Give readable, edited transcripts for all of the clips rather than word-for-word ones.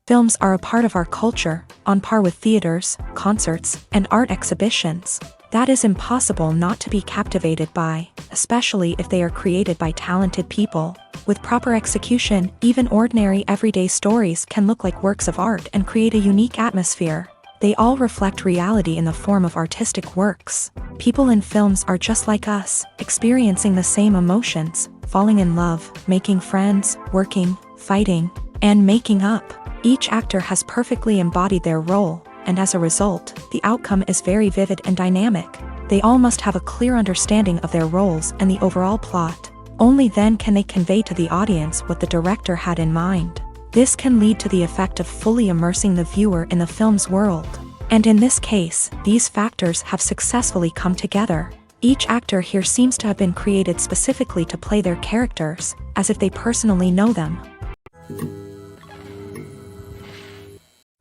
Films are a part of our culture, on par with theaters, concerts, and art exhibitions. That is impossible not to be captivated by, especially if they are created by talented people. With proper execution, even ordinary everyday stories can look like works of art and create a unique atmosphere. They all reflect reality in the form of artistic works. People in films are just like us, experiencing the same emotions, falling in love, making friends, working, fighting, and making up. Each actor has perfectly embodied their role, and as a result, the outcome is very vivid and dynamic. They all must have a clear understanding of their roles and the overall plot. Only then can they convey to the audience what the director had in mind. This can lead to the effect of fully immersing the viewer in the film's world. And in this case, these factors have successfully come together. Each actor here seems to have been created specifically to play their characters, as if they personally know them.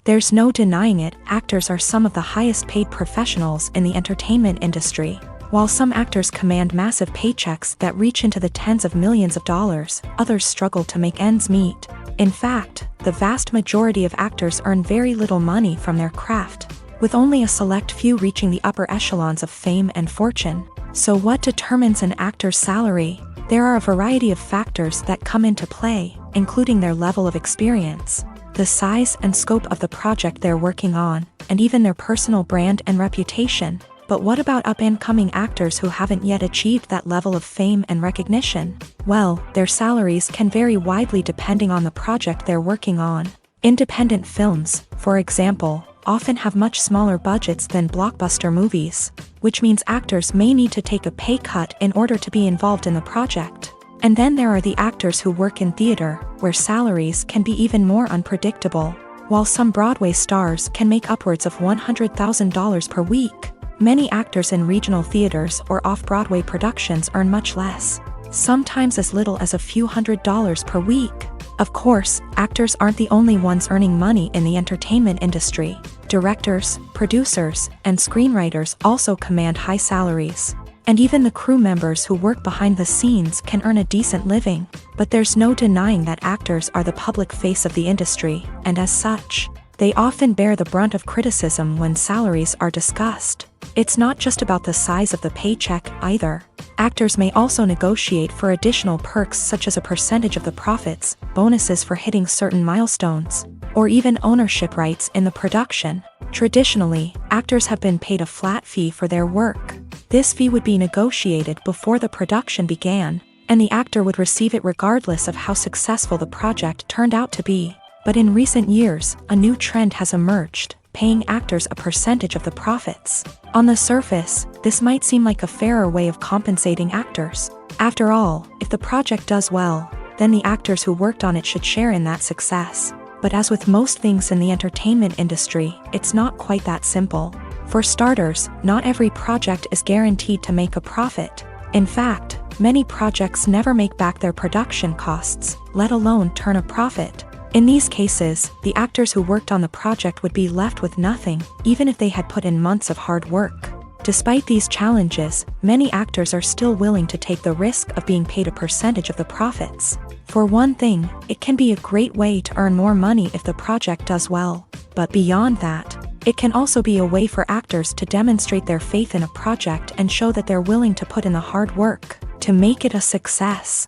There's no denying it, actors are some of the highest paid professionals in the entertainment industry. While some actors command massive paychecks that reach into the tens of millions of dollars, others struggle to make ends meet. In fact, the vast majority of actors earn very little money from their craft, with only a select few reaching the upper echelons of fame and fortune. So what determines an actor's salary? There are a variety of factors that come into play, including their level of experience, the size and scope of the project they're working on, and even their personal brand and reputation. But what about up-and-coming actors who haven't yet achieved that level of fame and recognition? Well, their salaries can vary widely depending on the project they're working on. Independent films, for example, often have much smaller budgets than blockbuster movies, which means actors may need to take a pay cut in order to be involved in the project. And then there are the actors who work in theater, where salaries can be even more unpredictable. While some Broadway stars can make upwards of $100,000 per week, many actors in regional theaters or off-Broadway productions earn much less, sometimes as little as a few $100s per week. Of course, actors aren't the only ones earning money in the entertainment industry. Directors, producers, and screenwriters also command high salaries. And even the crew members who work behind the scenes can earn a decent living. But there's no denying that actors are the public face of the industry, and as such, they often bear the brunt of criticism when salaries are discussed. It's not just about the size of the paycheck, either. Actors may also negotiate for additional perks such as a percentage of the profits, bonuses for hitting certain milestones, or even ownership rights in the production. Traditionally, actors have been paid a flat fee for their work. This fee would be negotiated before the production began, and the actor would receive it regardless of how successful the project turned out to be. But in recent years, a new trend has emerged, paying actors a percentage of the profits. On the surface, this might seem like a fairer way of compensating actors. After all, if the project does well, then the actors who worked on it should share in that success. But as with most things in the entertainment industry, it's not quite that simple. For starters, not every project is guaranteed to make a profit. In fact, many projects never make back their production costs, let alone turn a profit. In these cases, the actors who worked on the project would be left with nothing, even if they had put in months of hard work. Despite these challenges, many actors are still willing to take the risk of being paid a percentage of the profits. For one thing, it can be a great way to earn more money if the project does well. But beyond that, it can also be a way for actors to demonstrate their faith in a project and show that they're willing to put in the hard work to make it a success.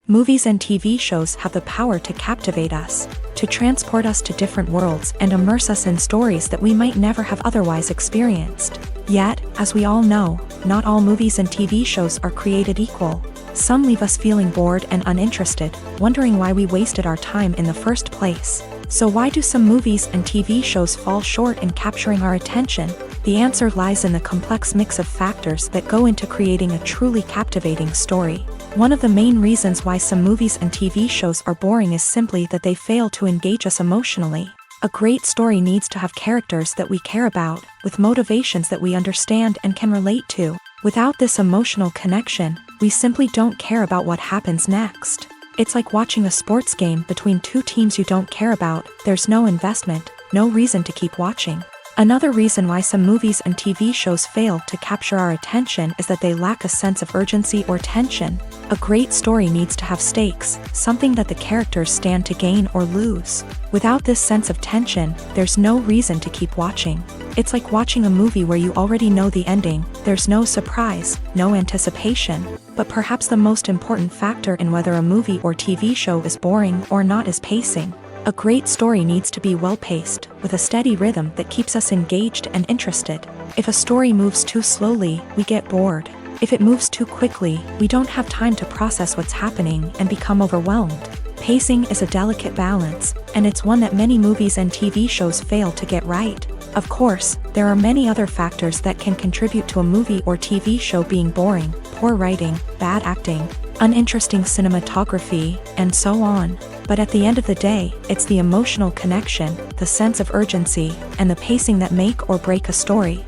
Movies and TV shows have the power to captivate us, to transport us to different worlds and immerse us in stories that we might never have otherwise experienced. Yet, as we all know, not all movies and TV shows are created equal. Some leave us feeling bored and uninterested, wondering why we wasted our time in the first place. So why do some movies and TV shows fall short in capturing our attention? The answer lies in the complex mix of factors that go into creating a truly captivating story. One of the main reasons why some movies and TV shows are boring is simply that they fail to engage us emotionally. A great story needs to have characters that we care about, with motivations that we understand and can relate to. Without this emotional connection, we simply don't care about what happens next. It's like watching a sports game between two teams you don't care about. There's no investment, no reason to keep watching. Another reason why some movies and TV shows fail to capture our attention is that they lack a sense of urgency or tension. A great story needs to have stakes, something that the characters stand to gain or lose. Without this sense of tension, there's no reason to keep watching. It's like watching a movie where you already know the ending. There's no surprise, no anticipation. But perhaps the most important factor in whether a movie or TV show is boring or not is pacing. A great story needs to be well-paced, with a steady rhythm that keeps us engaged and interested. If a story moves too slowly, we get bored. If it moves too quickly, we don't have time to process what's happening and become overwhelmed. Pacing is a delicate balance, and it's one that many movies and TV shows fail to get right. Of course, there are many other factors that can contribute to a movie or TV show being boring: poor writing, bad acting, uninteresting cinematography, and so on. But at the end of the day, it's the emotional connection, the sense of urgency, and the pacing that make or break a story.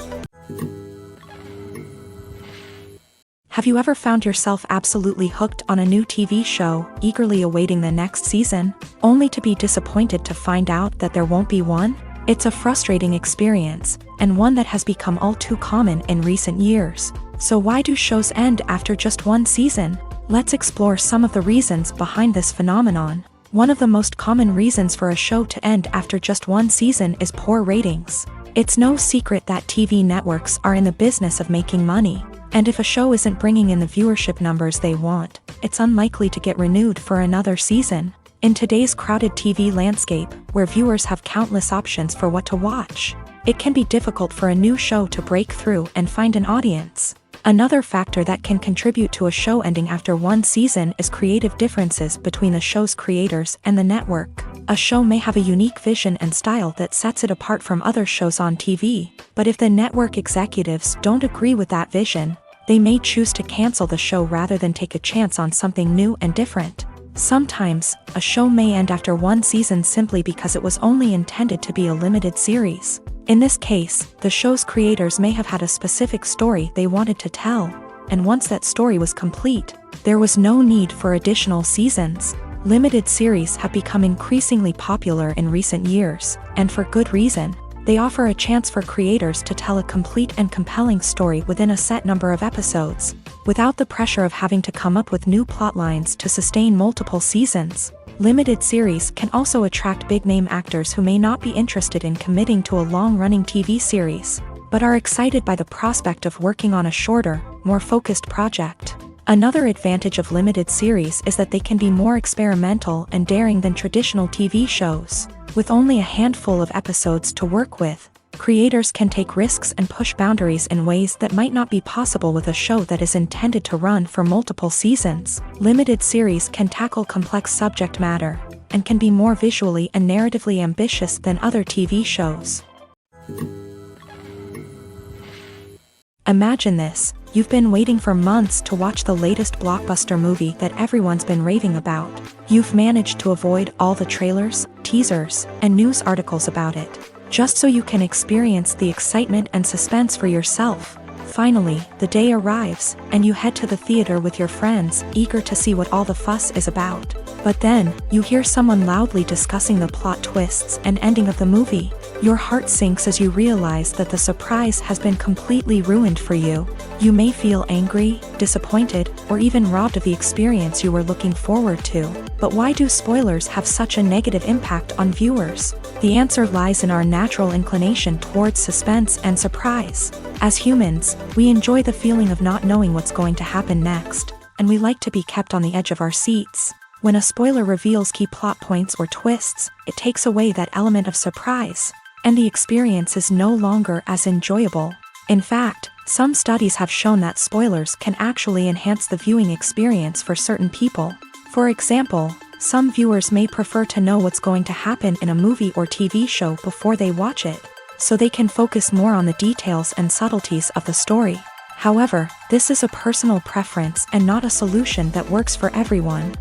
Have you ever found yourself absolutely hooked on a new TV show, eagerly awaiting the next season, only to be disappointed to find out that there won't be one? It's a frustrating experience, and one that has become all too common in recent years. So why do shows end after just one season? Let's explore some of the reasons behind this phenomenon. One of the most common reasons for a show to end after just one season is poor ratings. It's no secret that TV networks are in the business of making money, and if a show isn't bringing in the viewership numbers they want, it's unlikely to get renewed for another season. In today's crowded TV landscape, where viewers have countless options for what to watch, it can be difficult for a new show to break through and find an audience. Another factor that can contribute to a show ending after one season is creative differences between the show's creators and the network. A show may have a unique vision and style that sets it apart from other shows on TV, but if the network executives don't agree with that vision, they may choose to cancel the show rather than take a chance on something new and different. Sometimes, a show may end after one season simply because it was only intended to be a limited series. In this case, the show's creators may have had a specific story they wanted to tell, and once that story was complete, there was no need for additional seasons. Limited series have become increasingly popular in recent years, and for good reason. They offer a chance for creators to tell a complete and compelling story within a set number of episodes, without the pressure of having to come up with new plotlines to sustain multiple seasons. Limited series can also attract big-name actors who may not be interested in committing to a long-running TV series, but are excited by the prospect of working on a shorter, more focused project. Another advantage of limited series is that they can be more experimental and daring than traditional TV shows. With only a handful of episodes to work with, creators can take risks and push boundaries in ways that might not be possible with a show that is intended to run for multiple seasons. Limited series can tackle complex subject matter, and can be more visually and narratively ambitious than other TV shows. Imagine this: you've been waiting for months to watch the latest blockbuster movie that everyone's been raving about. You've managed to avoid all the trailers, teasers, and news articles about it, just so you can experience the excitement and suspense for yourself. Finally, the day arrives, and you head to the theater with your friends, eager to see what all the fuss is about. But then, you hear someone loudly discussing the plot twists and ending of the movie. Your heart sinks as you realize that the surprise has been completely ruined for you. You may feel angry, disappointed, or even robbed of the experience you were looking forward to. But why do spoilers have such a negative impact on viewers? The answer lies in our natural inclination towards suspense and surprise. As humans, we enjoy the feeling of not knowing what's going to happen next. and we like to be kept on the edge of our seats. When a spoiler reveals key plot points or twists, it takes away that element of surprise, and the experience is no longer as enjoyable. In fact, some studies have shown that spoilers can actually enhance the viewing experience for certain people. For example, some viewers may prefer to know what's going to happen in a movie or TV show before they watch it, so they can focus more on the details and subtleties of the story. However, this is a personal preference and not a solution that works for everyone.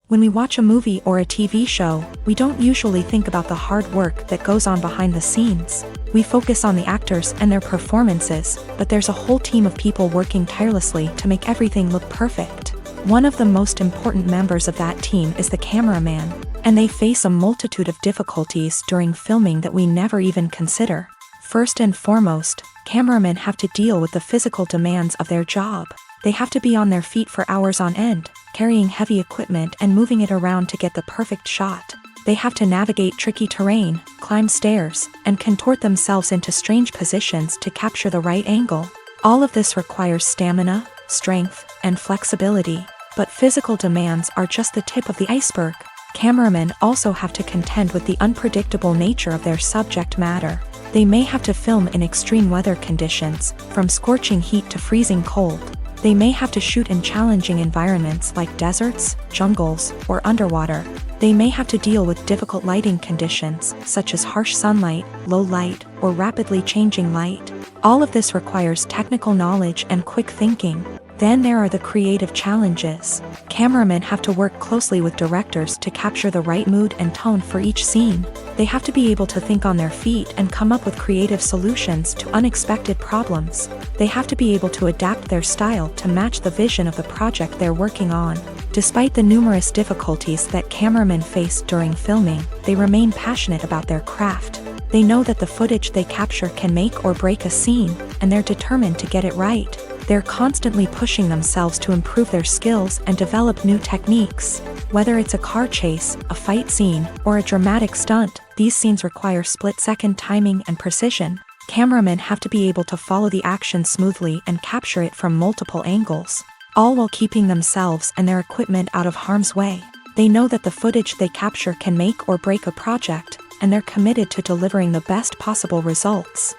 When we watch a movie or a TV show, we don't usually think about the hard work that goes on behind the scenes. We focus on the actors and their performances, but there's a whole team of people working tirelessly to make everything look perfect. One of the most important members of that team is the cameraman, and they face a multitude of difficulties during filming that we never even consider. First and foremost, cameramen have to deal with the physical demands of their job. They have to be on their feet for hours on end, carrying heavy equipment and moving it around to get the perfect shot. They have to navigate tricky terrain, climb stairs, and contort themselves into strange positions to capture the right angle. All of this requires stamina, strength, and flexibility. But physical demands are just the tip of the iceberg. Cameramen also have to contend with the unpredictable nature of their subject matter. They may have to film in extreme weather conditions, from scorching heat to freezing cold. They may have to shoot in challenging environments like deserts, jungles, or underwater. They may have to deal with difficult lighting conditions, such as harsh sunlight, low light, or rapidly changing light. All of this requires technical knowledge and quick thinking. Then there are the creative challenges. Cameramen have to work closely with directors to capture the right mood and tone for each scene. They have to be able to think on their feet and come up with creative solutions to unexpected problems. They have to be able to adapt their style to match the vision of the project they're working on. Despite the numerous difficulties that cameramen face during filming, they remain passionate about their craft. They know that the footage they capture can make or break a scene, and they're determined to get it right. They're constantly pushing themselves to improve their skills and develop new techniques. Whether it's a car chase, a fight scene, or a dramatic stunt, these scenes require split-second timing and precision. Cameramen have to be able to follow the action smoothly and capture it from multiple angles, all while keeping themselves and their equipment out of harm's way. They know that the footage they capture can make or break a project, and they're committed to delivering the best possible results.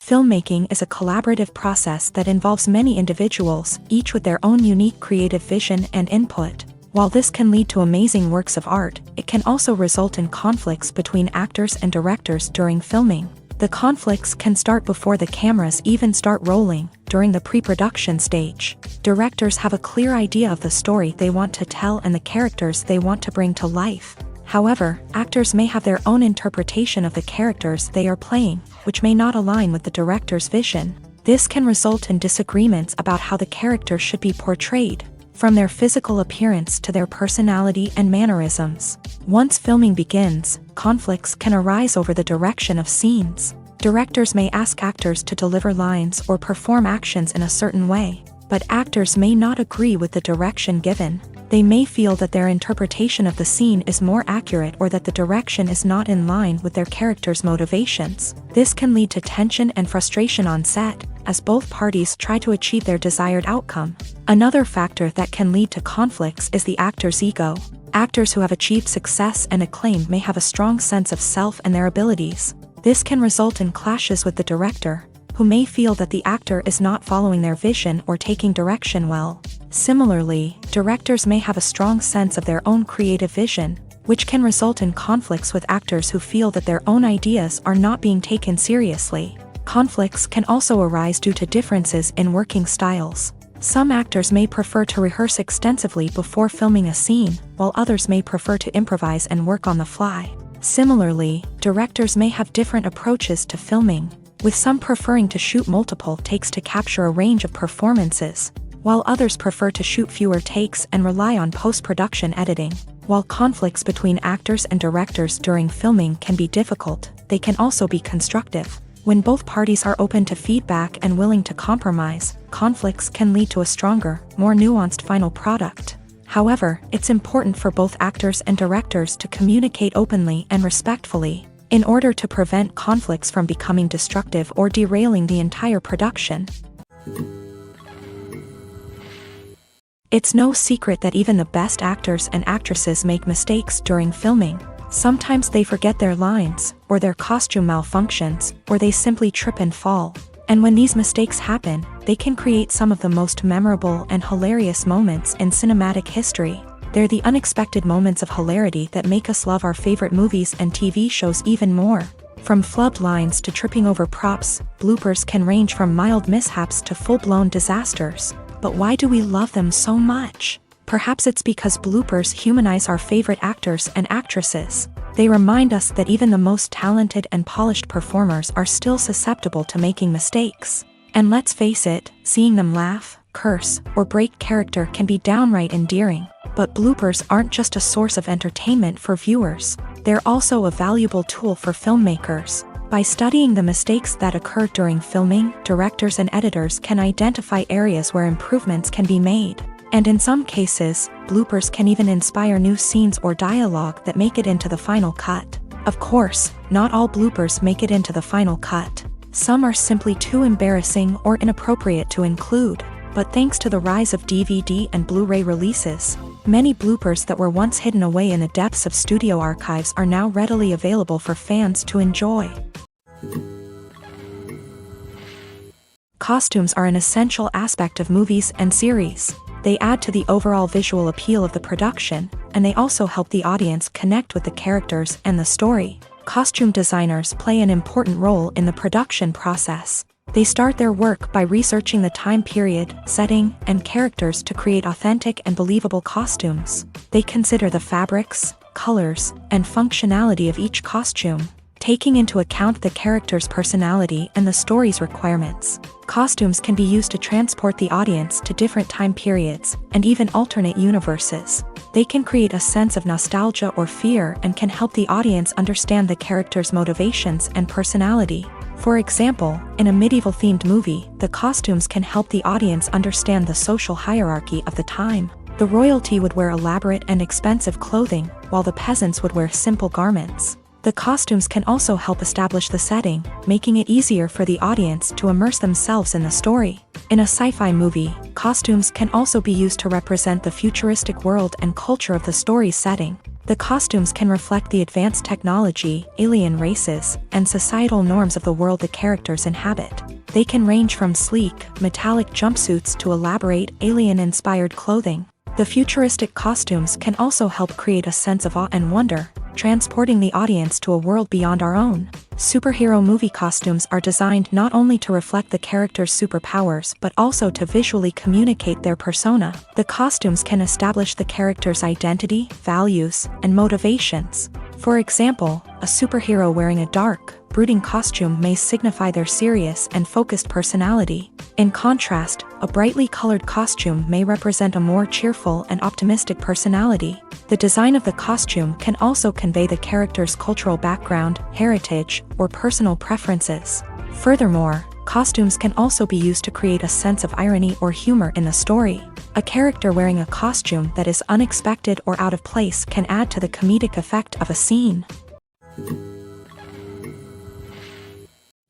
Filmmaking is a collaborative process that involves many individuals, each with their own unique creative vision and input. While this can lead to amazing works of art, it can also result in conflicts between actors and directors during filming. The conflicts can start before the cameras even start rolling, during the pre-production stage. Directors have a clear idea of the story they want to tell and the characters they want to bring to life. However, actors may have their own interpretation of the characters they are playing, which may not align with the director's vision. This can result in disagreements about how the character should be portrayed, from their physical appearance to their personality and mannerisms. Once filming begins, conflicts can arise over the direction of scenes. Directors may ask actors to deliver lines or perform actions in a certain way, but actors may not agree with the direction given. They may feel that their interpretation of the scene is more accurate or that the direction is not in line with their character's motivations. This can lead to tension and frustration on set, as both parties try to achieve their desired outcome. Another factor that can lead to conflicts is the actor's ego. Actors who have achieved success and acclaim may have a strong sense of self and their abilities. This can result in clashes with the director, who may feel that the actor is not following their vision or taking direction well. Similarly, directors may have a strong sense of their own creative vision, which can result in conflicts with actors who feel that their own ideas are not being taken seriously. Conflicts can also arise due to differences in working styles. Some actors may prefer to rehearse extensively before filming a scene, while others may prefer to improvise and work on the fly. Similarly, directors may have different approaches to filming, with some preferring to shoot multiple takes to capture a range of performances, while others prefer to shoot fewer takes and rely on post-production editing. While conflicts between actors and directors during filming can be difficult, they can also be constructive. When both parties are open to feedback and willing to compromise, conflicts can lead to a stronger, more nuanced final product. However, it's important for both actors and directors to communicate openly and respectfully. in order to prevent conflicts from becoming destructive or derailing the entire production. It's no secret that even the best actors and actresses make mistakes during filming. Sometimes they forget their lines, or their costume malfunctions, or they simply trip and fall. And when these mistakes happen, they can create some of the most memorable and hilarious moments in cinematic history. They're the unexpected moments of hilarity that make us love our favorite movies and TV shows even more. From flubbed lines to tripping over props, bloopers can range from mild mishaps to full-blown disasters. But why do we love them so much? Perhaps it's because bloopers humanize our favorite actors and actresses. They remind us that even the most talented and polished performers are still susceptible to making mistakes. And let's face it, seeing them laugh, curse, or break character can be downright endearing. But bloopers aren't just a source of entertainment for viewers. They're also a valuable tool for filmmakers. By studying the mistakes that occur during filming, directors and editors can identify areas where improvements can be made. And in some cases, bloopers can even inspire new scenes or dialogue that make it into the final cut. Of course, not all bloopers make it into the final cut. Some are simply too embarrassing or inappropriate to include. But thanks to the rise of DVD and Blu-ray releases, many bloopers that were once hidden away in the depths of studio archives are now readily available for fans to enjoy. Costumes are an essential aspect of movies and series. They add to the overall visual appeal of the production, and they also help the audience connect with the characters and the story. Costume designers play an important role in the production process. They start their work by researching the time period, setting, and characters to create authentic and believable costumes. They consider the fabrics, colors, and functionality of each costume, taking into account the character's personality and the story's requirements. Costumes can be used to transport the audience to different time periods and even alternate universes. They can create a sense of nostalgia or fear and can help the audience understand the character's motivations and personality. For example, in a medieval-themed movie, the costumes can help the audience understand the social hierarchy of the time. The royalty would wear elaborate and expensive clothing, while the peasants would wear simple garments. The costumes can also help establish the setting, making it easier for the audience to immerse themselves in the story. In a sci-fi movie, costumes can also be used to represent the futuristic world and culture of the story's setting. The costumes can reflect the advanced technology, alien races, and societal norms of the world the characters inhabit. They can range from sleek, metallic jumpsuits to elaborate, alien-inspired clothing. The futuristic costumes can also help create a sense of awe and wonder, transporting the audience to a world beyond our own. Superhero movie costumes are designed not only to reflect the character's superpowers but also to visually communicate their persona. The costumes can establish the character's identity, values, and motivations. For example, a superhero wearing a dark, brooding costume may signify their serious and focused personality. In contrast, a brightly colored costume may represent a more cheerful and optimistic personality. The design of the costume can also convey the character's cultural background, heritage, or personal preferences. Furthermore, costumes can also be used to create a sense of irony or humor in the story. A character wearing a costume that is unexpected or out of place can add to the comedic effect of a scene.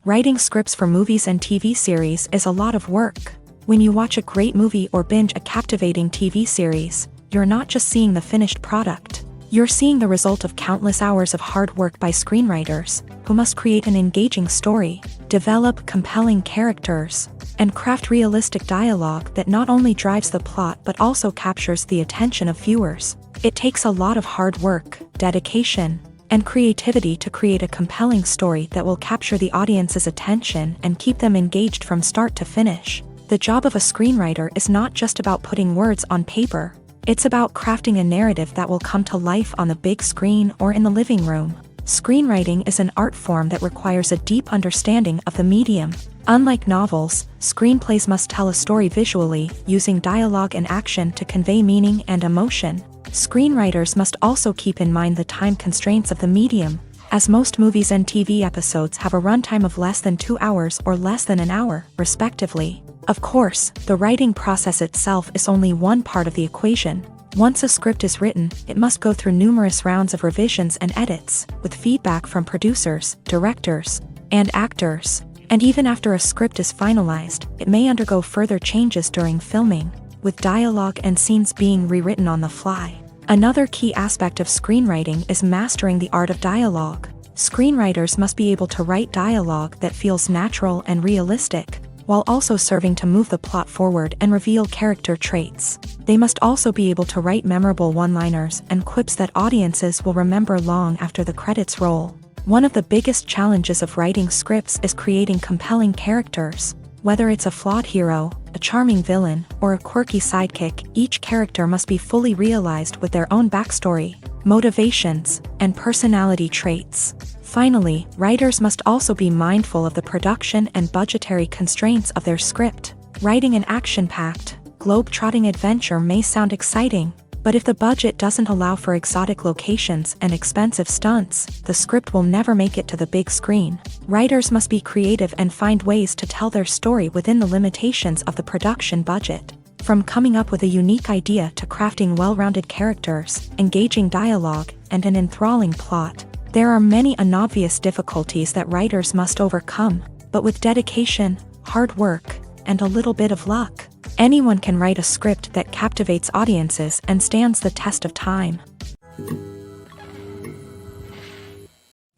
Writing scripts for movies and TV series is a lot of work. When you watch a great movie or binge a captivating TV series, you're not just seeing the finished product. You're seeing the result of countless hours of hard work by screenwriters, who must create an engaging story, develop compelling characters, and craft realistic dialogue that not only drives the plot but also captures the attention of viewers. It takes a lot of hard work, dedication, and creativity to create a compelling story that will capture the audience's attention and keep them engaged from start to finish. The job of a screenwriter is not just about putting words on paper. It's about crafting a narrative that will come to life on the big screen or in the living room. Screenwriting is an art form that requires a deep understanding of the medium. Unlike novels, screenplays must tell a story visually, using dialogue and action to convey meaning and emotion. Screenwriters must also keep in mind the time constraints of the medium, as most movies and TV episodes have a runtime of less than 2 hours or less than an hour, respectively. Of course, the writing process itself is only one part of the equation. Once a script is written, it must go through numerous rounds of revisions and edits, with feedback from producers, directors, and actors. And even after a script is finalized, it may undergo further changes during filming, with dialogue and scenes being rewritten on the fly. Another key aspect of screenwriting is mastering the art of dialogue. Screenwriters must be able to write dialogue that feels natural and realistic, while also serving to move the plot forward and reveal character traits. They must also be able to write memorable one-liners and quips that audiences will remember long after the credits roll. One of the biggest challenges of writing scripts is creating compelling characters. Whether it's a flawed hero, a charming villain, or a quirky sidekick, each character must be fully realized with their own backstory, motivations, and personality traits. Finally, writers must also be mindful of the production and budgetary constraints of their script. Writing an action-packed, globe-trotting adventure may sound exciting, but if the budget doesn't allow for exotic locations and expensive stunts, the script will never make it to the big screen. Writers must be creative and find ways to tell their story within the limitations of the production budget. From coming up with a unique idea to crafting well-rounded characters, engaging dialogue, and an enthralling plot, there are many unobvious difficulties that writers must overcome, but with dedication, hard work, and a little bit of luck, anyone can write a script that captivates audiences and stands the test of time.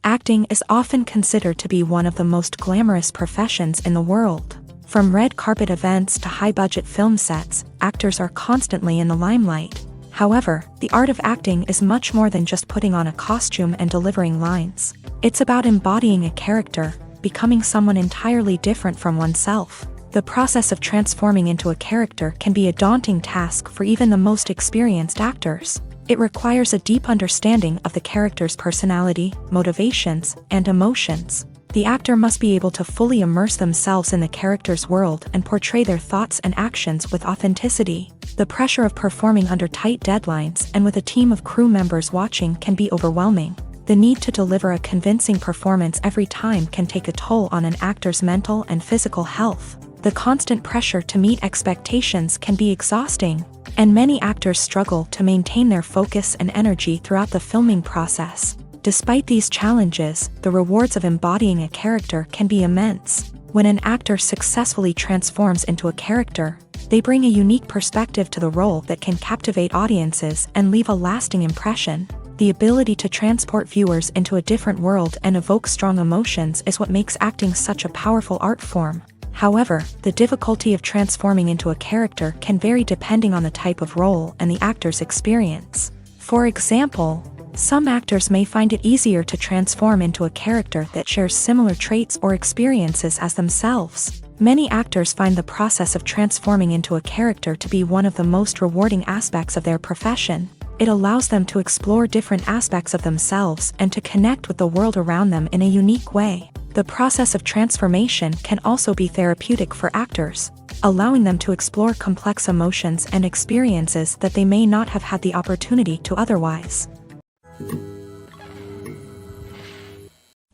Acting is often considered to be one of the most glamorous professions in the world. From red carpet events to high-budget film sets, actors are constantly in the limelight. However, the art of acting is much more than just putting on a costume and delivering lines. It's about embodying a character, becoming someone entirely different from oneself. The process of transforming into a character can be a daunting task for even the most experienced actors. It requires a deep understanding of the character's personality, motivations, and emotions. The actor must be able to fully immerse themselves in the character's world and portray their thoughts and actions with authenticity. The pressure of performing under tight deadlines and with a team of crew members watching can be overwhelming. The need to deliver a convincing performance every time can take a toll on an actor's mental and physical health. The constant pressure to meet expectations can be exhausting, and many actors struggle to maintain their focus and energy throughout the filming process. Despite these challenges, the rewards of embodying a character can be immense. When an actor successfully transforms into a character, they bring a unique perspective to the role that can captivate audiences and leave a lasting impression. The ability to transport viewers into a different world and evoke strong emotions is what makes acting such a powerful art form. However, the difficulty of transforming into a character can vary depending on the type of role and the actor's experience. For example, some actors may find it easier to transform into a character that shares similar traits or experiences as themselves. Many actors find the process of transforming into a character to be one of the most rewarding aspects of their profession. It allows them to explore different aspects of themselves and to connect with the world around them in a unique way. The process of transformation can also be therapeutic for actors, allowing them to explore complex emotions and experiences that they may not have had the opportunity to otherwise.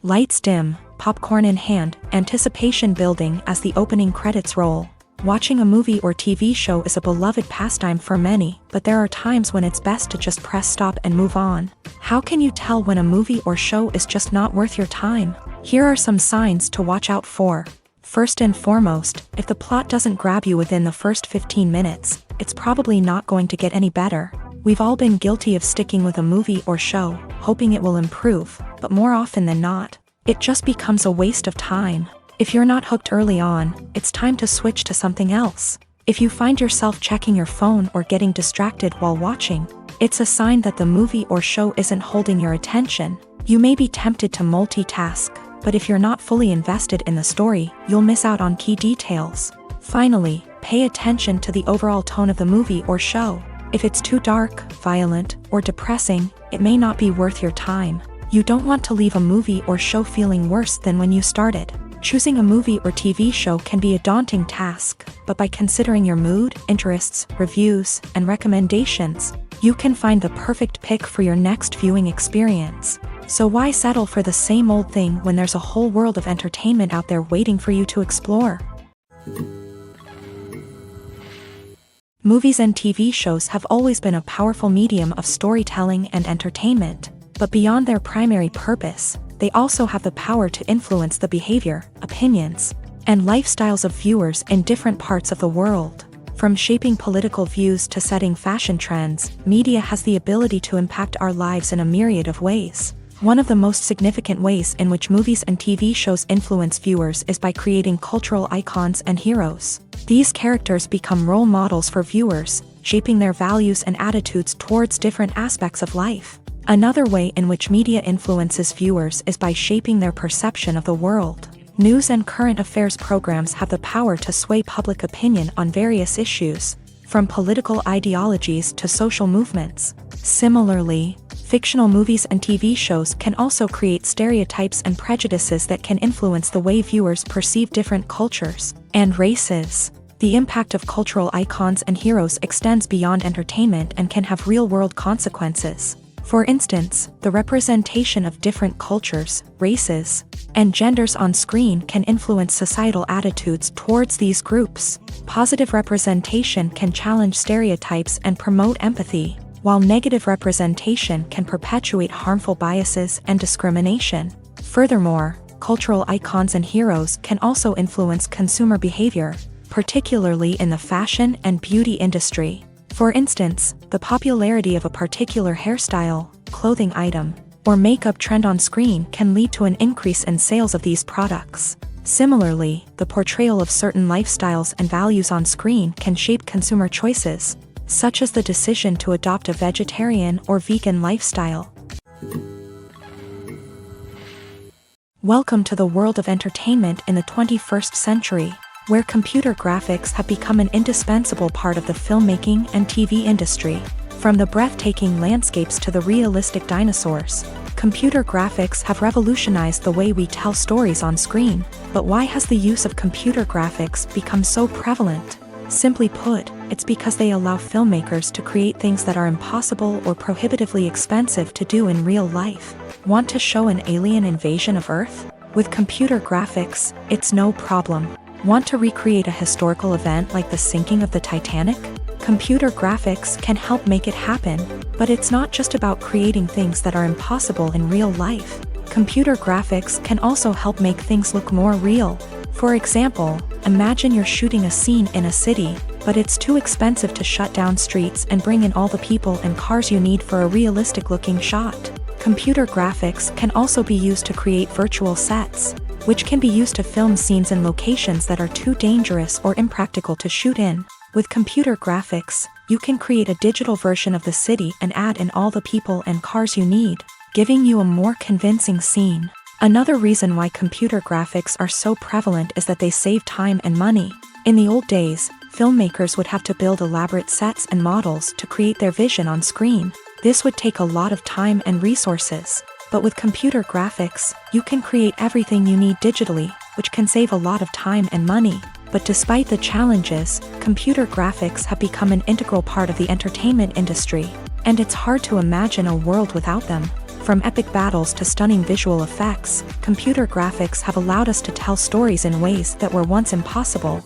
Lights dim, popcorn in hand, anticipation building as the opening credits roll. Watching a movie or TV show is a beloved pastime for many, but there are times when it's best to just press stop and move on. How can you tell when a movie or show is just not worth your time? Here are some signs to watch out for. First and foremost, if the plot doesn't grab you within the first 15 minutes, it's probably not going to get any better. We've all been guilty of sticking with a movie or show, hoping it will improve, but more often than not, it just becomes a waste of time. If you're not hooked early on, it's time to switch to something else. If you find yourself checking your phone or getting distracted while watching, it's a sign that the movie or show isn't holding your attention. You may be tempted to multitask, but if you're not fully invested in the story, you'll miss out on key details. Finally, pay attention to the overall tone of the movie or show. If it's too dark, violent, or depressing, it may not be worth your time. You don't want to leave a movie or show feeling worse than when you started. Choosing a movie or TV show can be a daunting task, but by considering your mood, interests, reviews, and recommendations, you can find the perfect pick for your next viewing experience. So why settle for the same old thing when there's a whole world of entertainment out there waiting for you to explore? Movies and TV shows have always been a powerful medium of storytelling and entertainment, but beyond their primary purpose, they also have the power to influence the behavior, opinions, and lifestyles of viewers in different parts of the world. From shaping political views to setting fashion trends, media has the ability to impact our lives in a myriad of ways. One of the most significant ways in which movies and TV shows influence viewers is by creating cultural icons and heroes. These characters become role models for viewers, shaping their values and attitudes towards different aspects of life. Another way in which media influences viewers is by shaping their perception of the world. News and current affairs programs have the power to sway public opinion on various issues, from political ideologies to social movements. Similarly, fictional movies and TV shows can also create stereotypes and prejudices that can influence the way viewers perceive different cultures and races. The impact of cultural icons and heroes extends beyond entertainment and can have real-world consequences. For instance, the representation of different cultures, races, and genders on screen can influence societal attitudes towards these groups. Positive representation can challenge stereotypes and promote empathy, while negative representation can perpetuate harmful biases and discrimination. Furthermore, cultural icons and heroes can also influence consumer behavior, particularly in the fashion and beauty industry. For instance, the popularity of a particular hairstyle, clothing item, or makeup trend on screen can lead to an increase in sales of these products. Similarly, the portrayal of certain lifestyles and values on screen can shape consumer choices, such as the decision to adopt a vegetarian or vegan lifestyle. Welcome to the world of entertainment in the 21st century, where computer graphics have become an indispensable part of the filmmaking and TV industry. From the breathtaking landscapes to the realistic dinosaurs, computer graphics have revolutionized the way we tell stories on screen. But why has the use of computer graphics become so prevalent? Simply put, it's because they allow filmmakers to create things that are impossible or prohibitively expensive to do in real life. Want to show an alien invasion of Earth? With computer graphics, it's no problem. Want to recreate a historical event like the sinking of the Titanic? Computer graphics can help make it happen, but it's not just about creating things that are impossible in real life. Computer graphics can also help make things look more real. For example, imagine you're shooting a scene in a city, but it's too expensive to shut down streets and bring in all the people and cars you need for a realistic-looking shot. Computer graphics can also be used to create virtual sets, which can be used to film scenes in locations that are too dangerous or impractical to shoot in. With computer graphics, you can create a digital version of the city and add in all the people and cars you need, giving you a more convincing scene. Another reason why computer graphics are so prevalent is that they save time and money. In the old days, filmmakers would have to build elaborate sets and models to create their vision on screen. This would take a lot of time and resources. But with computer graphics, you can create everything you need digitally, which can save a lot of time and money. But despite the challenges, computer graphics have become an integral part of the entertainment industry, and it's hard to imagine a world without them. From epic battles to stunning visual effects, computer graphics have allowed us to tell stories in ways that were once impossible.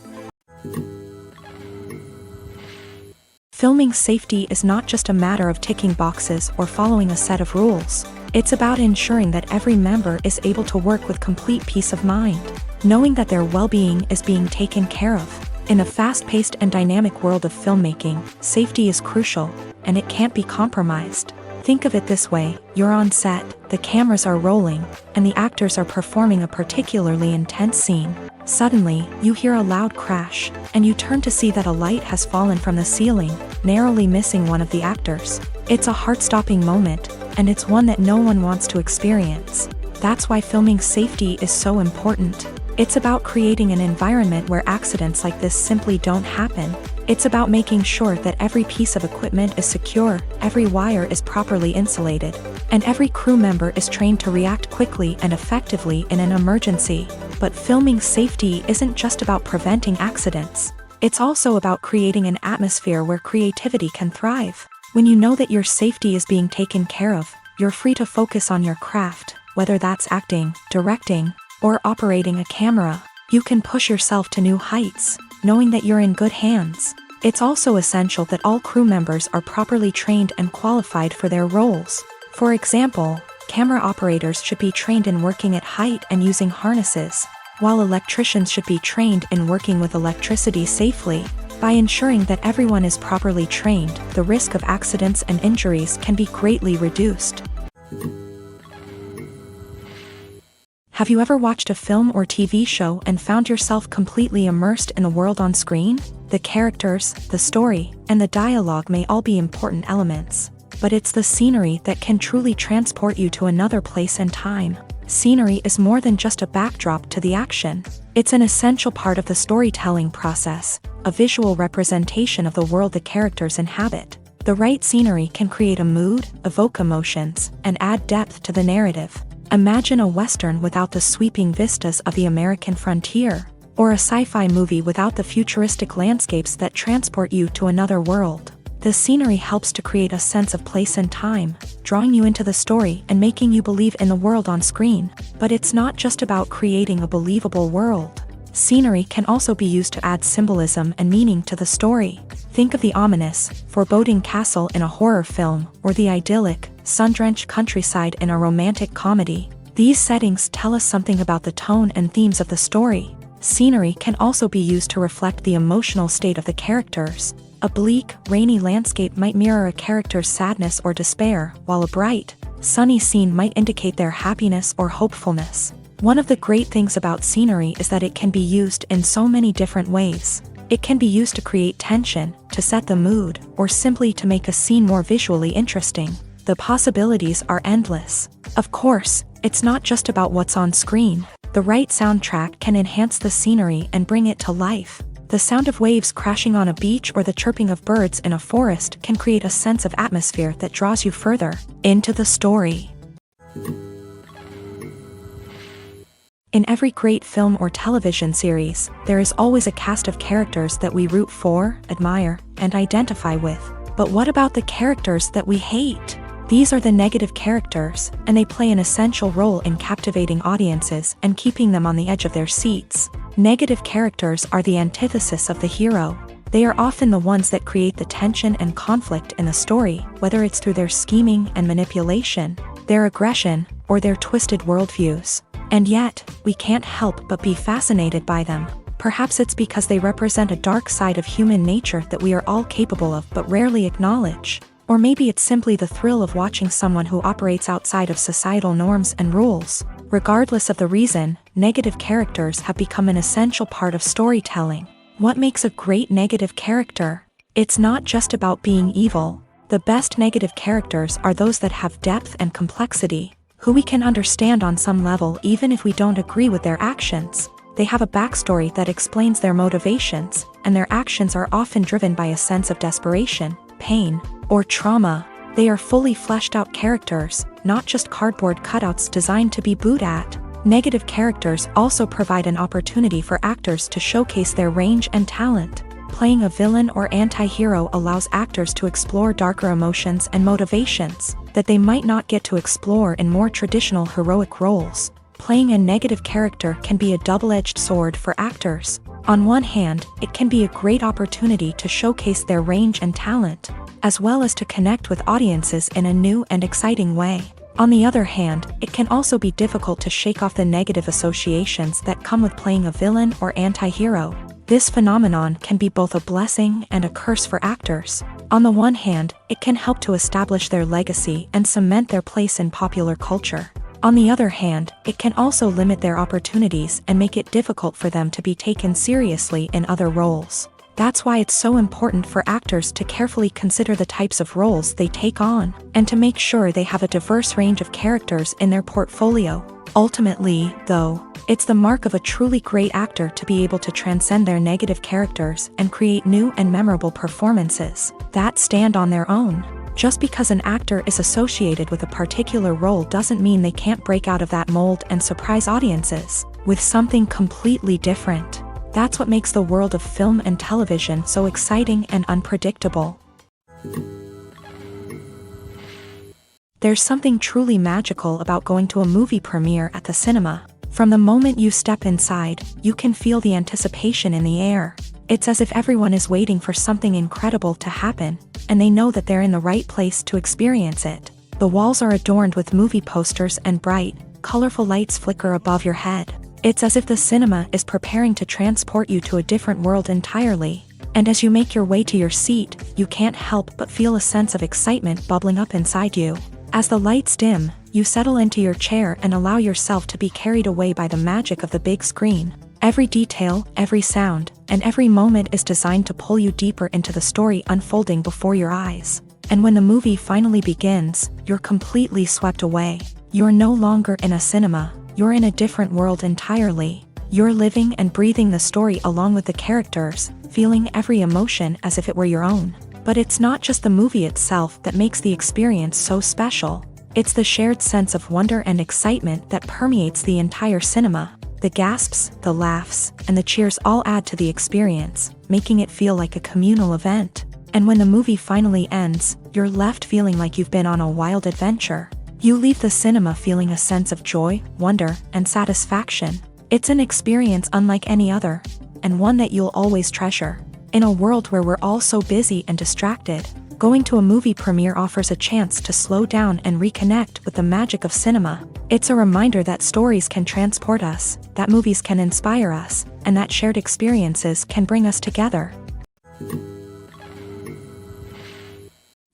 Filming safety is not just a matter of ticking boxes or following a set of rules. It's about ensuring that every member is able to work with complete peace of mind, knowing that their well-being is being taken care of. In a fast-paced and dynamic world of filmmaking, safety is crucial, and it can't be compromised. Think of it this way: you're on set, the cameras are rolling, and the actors are performing a particularly intense scene. Suddenly, you hear a loud crash, and you turn to see that a light has fallen from the ceiling, narrowly missing one of the actors. It's a heart-stopping moment, and it's one that no one wants to experience. That's why filming safety is so important. It's about creating an environment where accidents like this simply don't happen. It's about making sure that every piece of equipment is secure, every wire is properly insulated, and every crew member is trained to react quickly and effectively in an emergency. But filming safety isn't just about preventing accidents. It's also about creating an atmosphere where creativity can thrive. When you know that your safety is being taken care of, you're free to focus on your craft, whether that's acting, directing, or operating a camera. You can push yourself to new heights, knowing that you're in good hands. It's also essential that all crew members are properly trained and qualified for their roles. For example, camera operators should be trained in working at height and using harnesses, while electricians should be trained in working with electricity safely. By ensuring that everyone is properly trained, the risk of accidents and injuries can be greatly reduced. Have you ever watched a film or TV show and found yourself completely immersed in the world on screen? The characters, the story, and the dialogue may all be important elements, but it's the scenery that can truly transport you to another place and time. Scenery is more than just a backdrop to the action. It's an essential part of the storytelling process, a visual representation of the world the characters inhabit. The right scenery can create a mood, evoke emotions, and add depth to the narrative. Imagine a Western without the sweeping vistas of the American frontier, or a sci-fi movie without the futuristic landscapes that transport you to another world. The scenery helps to create a sense of place and time, drawing you into the story and making you believe in the world on screen. But it's not just about creating a believable world. Scenery can also be used to add symbolism and meaning to the story. Think of the ominous, foreboding castle in a horror film, or the idyllic, sun-drenched countryside in a romantic comedy. These settings tell us something about the tone and themes of the story. Scenery can also be used to reflect the emotional state of the characters. A bleak, rainy landscape might mirror a character's sadness or despair, while a bright, sunny scene might indicate their happiness or hopefulness. One of the great things about scenery is that it can be used in so many different ways. It can be used to create tension, to set the mood, or simply to make a scene more visually interesting. The possibilities are endless. Of course, it's not just about what's on screen. The right soundtrack can enhance the scenery and bring it to life. The sound of waves crashing on a beach or the chirping of birds in a forest can create a sense of atmosphere that draws you further into the story. In every great film or television series, there is always a cast of characters that we root for, admire, and identify with. But what about the characters that we hate? These are the negative characters, and they play an essential role in captivating audiences and keeping them on the edge of their seats. Negative characters are the antithesis of the hero. They are often the ones that create the tension and conflict in the story, whether it's through their scheming and manipulation, their aggression, or their twisted worldviews. And yet, we can't help but be fascinated by them. Perhaps it's because they represent a dark side of human nature that we are all capable of but rarely acknowledge. Or maybe it's simply the thrill of watching someone who operates outside of societal norms and rules. Regardless of the reason, negative characters have become an essential part of storytelling. What makes a great negative character? It's not just about being evil. The best negative characters are those that have depth and complexity, who we can understand on some level even if we don't agree with their actions. They have a backstory that explains their motivations, and their actions are often driven by a sense of desperation, pain, or trauma. They are fully fleshed out characters, not just cardboard cutouts designed to be booed at. Negative characters also provide an opportunity for actors to showcase their range and talent. Playing a villain or anti-hero allows actors to explore darker emotions and motivations that they might not get to explore in more traditional heroic roles. Playing a negative character can be a double-edged sword for actors. On one hand, it can be a great opportunity to showcase their range and talent, as well as to connect with audiences in a new and exciting way. On the other hand, it can also be difficult to shake off the negative associations that come with playing a villain or anti-hero. This phenomenon can be both a blessing and a curse for actors. On the one hand, it can help to establish their legacy and cement their place in popular culture. On the other hand, it can also limit their opportunities and make it difficult for them to be taken seriously in other roles. That's why it's so important for actors to carefully consider the types of roles they take on, and to make sure they have a diverse range of characters in their portfolio. Ultimately, though, it's the mark of a truly great actor to be able to transcend their negative characters and create new and memorable performances that stand on their own. Just because an actor is associated with a particular role doesn't mean they can't break out of that mold and surprise audiences with something completely different. That's what makes the world of film and television so exciting and unpredictable. There's something truly magical about going to a movie premiere at the cinema. From the moment you step inside, you can feel the anticipation in the air. It's as if everyone is waiting for something incredible to happen, and they know that they're in the right place to experience it. The walls are adorned with movie posters and bright, colorful lights flicker above your head. It's as if the cinema is preparing to transport you to a different world entirely. And as you make your way to your seat, you can't help but feel a sense of excitement bubbling up inside you. As the lights dim, you settle into your chair and allow yourself to be carried away by the magic of the big screen. Every detail, every sound, and every moment is designed to pull you deeper into the story unfolding before your eyes. And when the movie finally begins, you're completely swept away. You're no longer in a cinema, you're in a different world entirely. You're living and breathing the story along with the characters, feeling every emotion as if it were your own. But it's not just the movie itself that makes the experience so special. It's the shared sense of wonder and excitement that permeates the entire cinema. The gasps, the laughs, and the cheers all add to the experience, making it feel like a communal event. And when the movie finally ends, you're left feeling like you've been on a wild adventure. You leave the cinema feeling a sense of joy, wonder, and satisfaction. It's an experience unlike any other, and one that you'll always treasure. In a world where we're all so busy and distracted, going to a movie premiere offers a chance to slow down and reconnect with the magic of cinema. It's a reminder that stories can transport us, that movies can inspire us, and that shared experiences can bring us together.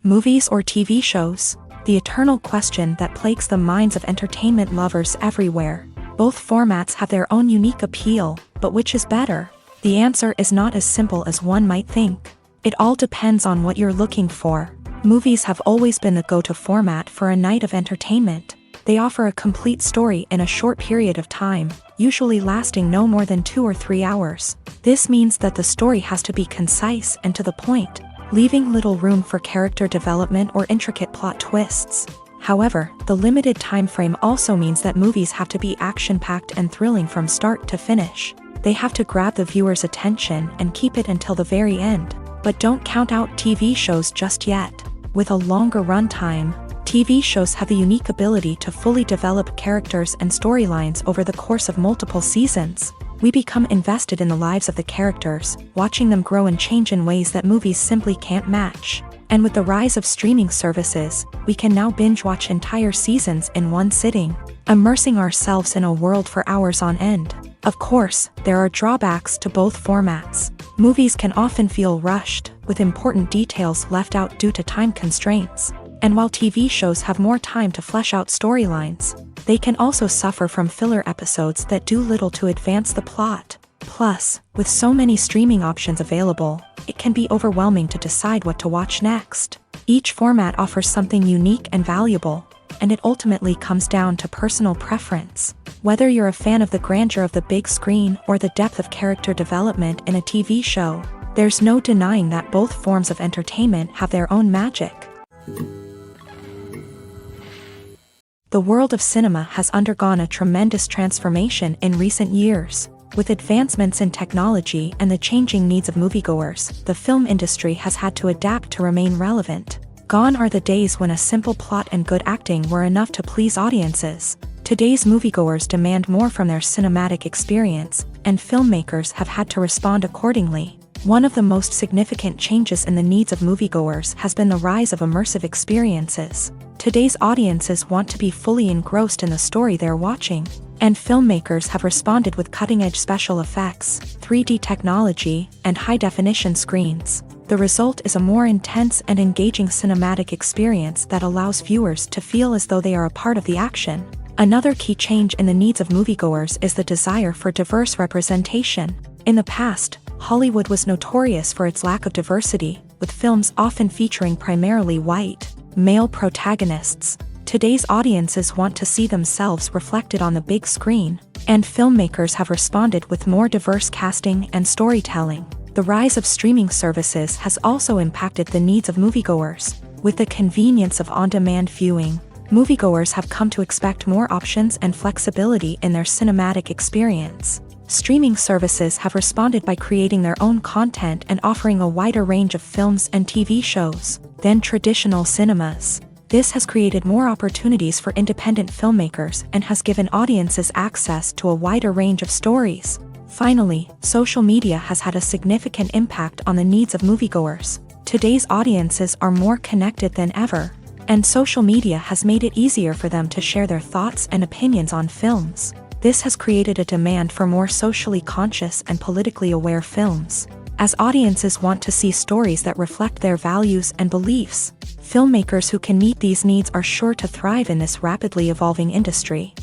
Movies or TV shows? The eternal question that plagues the minds of entertainment lovers everywhere. Both formats have their own unique appeal, but which is better? The answer is not as simple as one might think. It all depends on what you're looking for. Movies have always been the go-to format for a night of entertainment. They offer a complete story in a short period of time, usually lasting no more than 2 or 3 hours. This means that the story has to be concise and to the point, leaving little room for character development or intricate plot twists. However, the limited time frame also means that movies have to be action-packed and thrilling from start to finish. They have to grab the viewer's attention and keep it until the very end. But don't count out TV shows just yet. With a longer runtime, TV shows have the unique ability to fully develop characters and storylines over the course of multiple seasons. We become invested in the lives of the characters, watching them grow and change in ways that movies simply can't match. And with the rise of streaming services, we can now binge-watch entire seasons in one sitting, immersing ourselves in a world for hours on end. Of course, there are drawbacks to both formats. Movies can often feel rushed, with important details left out due to time constraints. And while TV shows have more time to flesh out storylines, they can also suffer from filler episodes that do little to advance the plot. Plus, with so many streaming options available, it can be overwhelming to decide what to watch next. Each format offers something unique and valuable, and it ultimately comes down to personal preference. Whether you're a fan of the grandeur of the big screen or the depth of character development in a TV show, there's no denying that both forms of entertainment have their own magic. The world of cinema has undergone a tremendous transformation in recent years. With advancements in technology and the changing needs of moviegoers, the film industry has had to adapt to remain relevant. Gone are the days when a simple plot and good acting were enough to please audiences. Today's moviegoers demand more from their cinematic experience, and filmmakers have had to respond accordingly. One of the most significant changes in the needs of moviegoers has been the rise of immersive experiences. Today's audiences want to be fully engrossed in the story they're watching, and filmmakers have responded with cutting-edge special effects, 3D technology, and high-definition screens. The result is a more intense and engaging cinematic experience that allows viewers to feel as though they are a part of the action. Another key change in the needs of moviegoers is the desire for diverse representation. In the past, Hollywood was notorious for its lack of diversity, with films often featuring primarily white, male protagonists. Today's audiences want to see themselves reflected on the big screen, and filmmakers have responded with more diverse casting and storytelling. The rise of streaming services has also impacted the needs of moviegoers. With the convenience of on-demand viewing, moviegoers have come to expect more options and flexibility in their cinematic experience. Streaming services have responded by creating their own content and offering a wider range of films and TV shows than traditional cinemas. This has created more opportunities for independent filmmakers and has given audiences access to a wider range of stories. Finally, social media has had a significant impact on the needs of moviegoers. Today's audiences are more connected than ever, and social media has made it easier for them to share their thoughts and opinions on films. This has created a demand for more socially conscious and politically aware films, as audiences want to see stories that reflect their values and beliefs. Filmmakers who can meet these needs are sure to thrive in this rapidly evolving industry.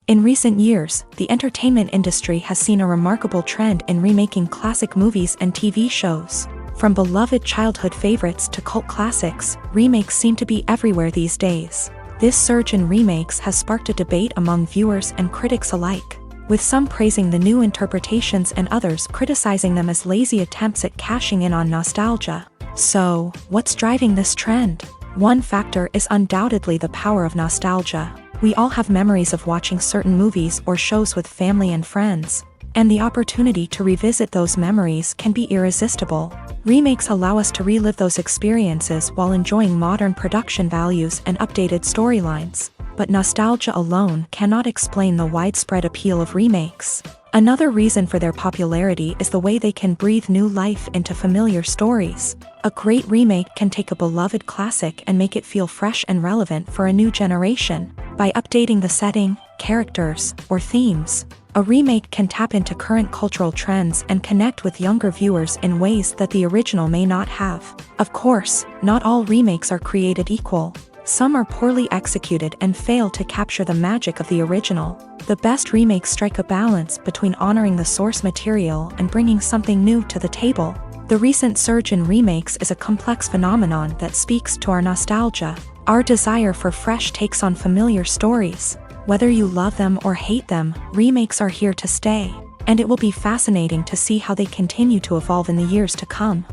In recent years, the entertainment industry has seen a remarkable trend in remaking classic movies and TV shows. From beloved childhood favorites to cult classics, remakes seem to be everywhere these days. This surge in remakes has sparked a debate among viewers and critics alike, with some praising the new interpretations and others criticizing them as lazy attempts at cashing in on nostalgia. So, what's driving this trend? One factor is undoubtedly the power of nostalgia. We all have memories of watching certain movies or shows with family and friends, and the opportunity to revisit those memories can be irresistible. Remakes allow us to relive those experiences while enjoying modern production values and updated storylines. But nostalgia alone cannot explain the widespread appeal of remakes. Another reason for their popularity is the way they can breathe new life into familiar stories. A great remake can take a beloved classic and make it feel fresh and relevant for a new generation. By updating the setting, characters, or themes, a remake can tap into current cultural trends and connect with younger viewers in ways that the original may not have. Of course, not all remakes are created equal. Some are poorly executed and fail to capture the magic of the original. The best remakes strike a balance between honoring the source material and bringing something new to the table. The recent surge in remakes is a complex phenomenon that speaks to our nostalgia, our desire for fresh takes on familiar stories. Whether you love them or hate them, remakes are here to stay, and it will be fascinating to see how they continue to evolve in the years to come.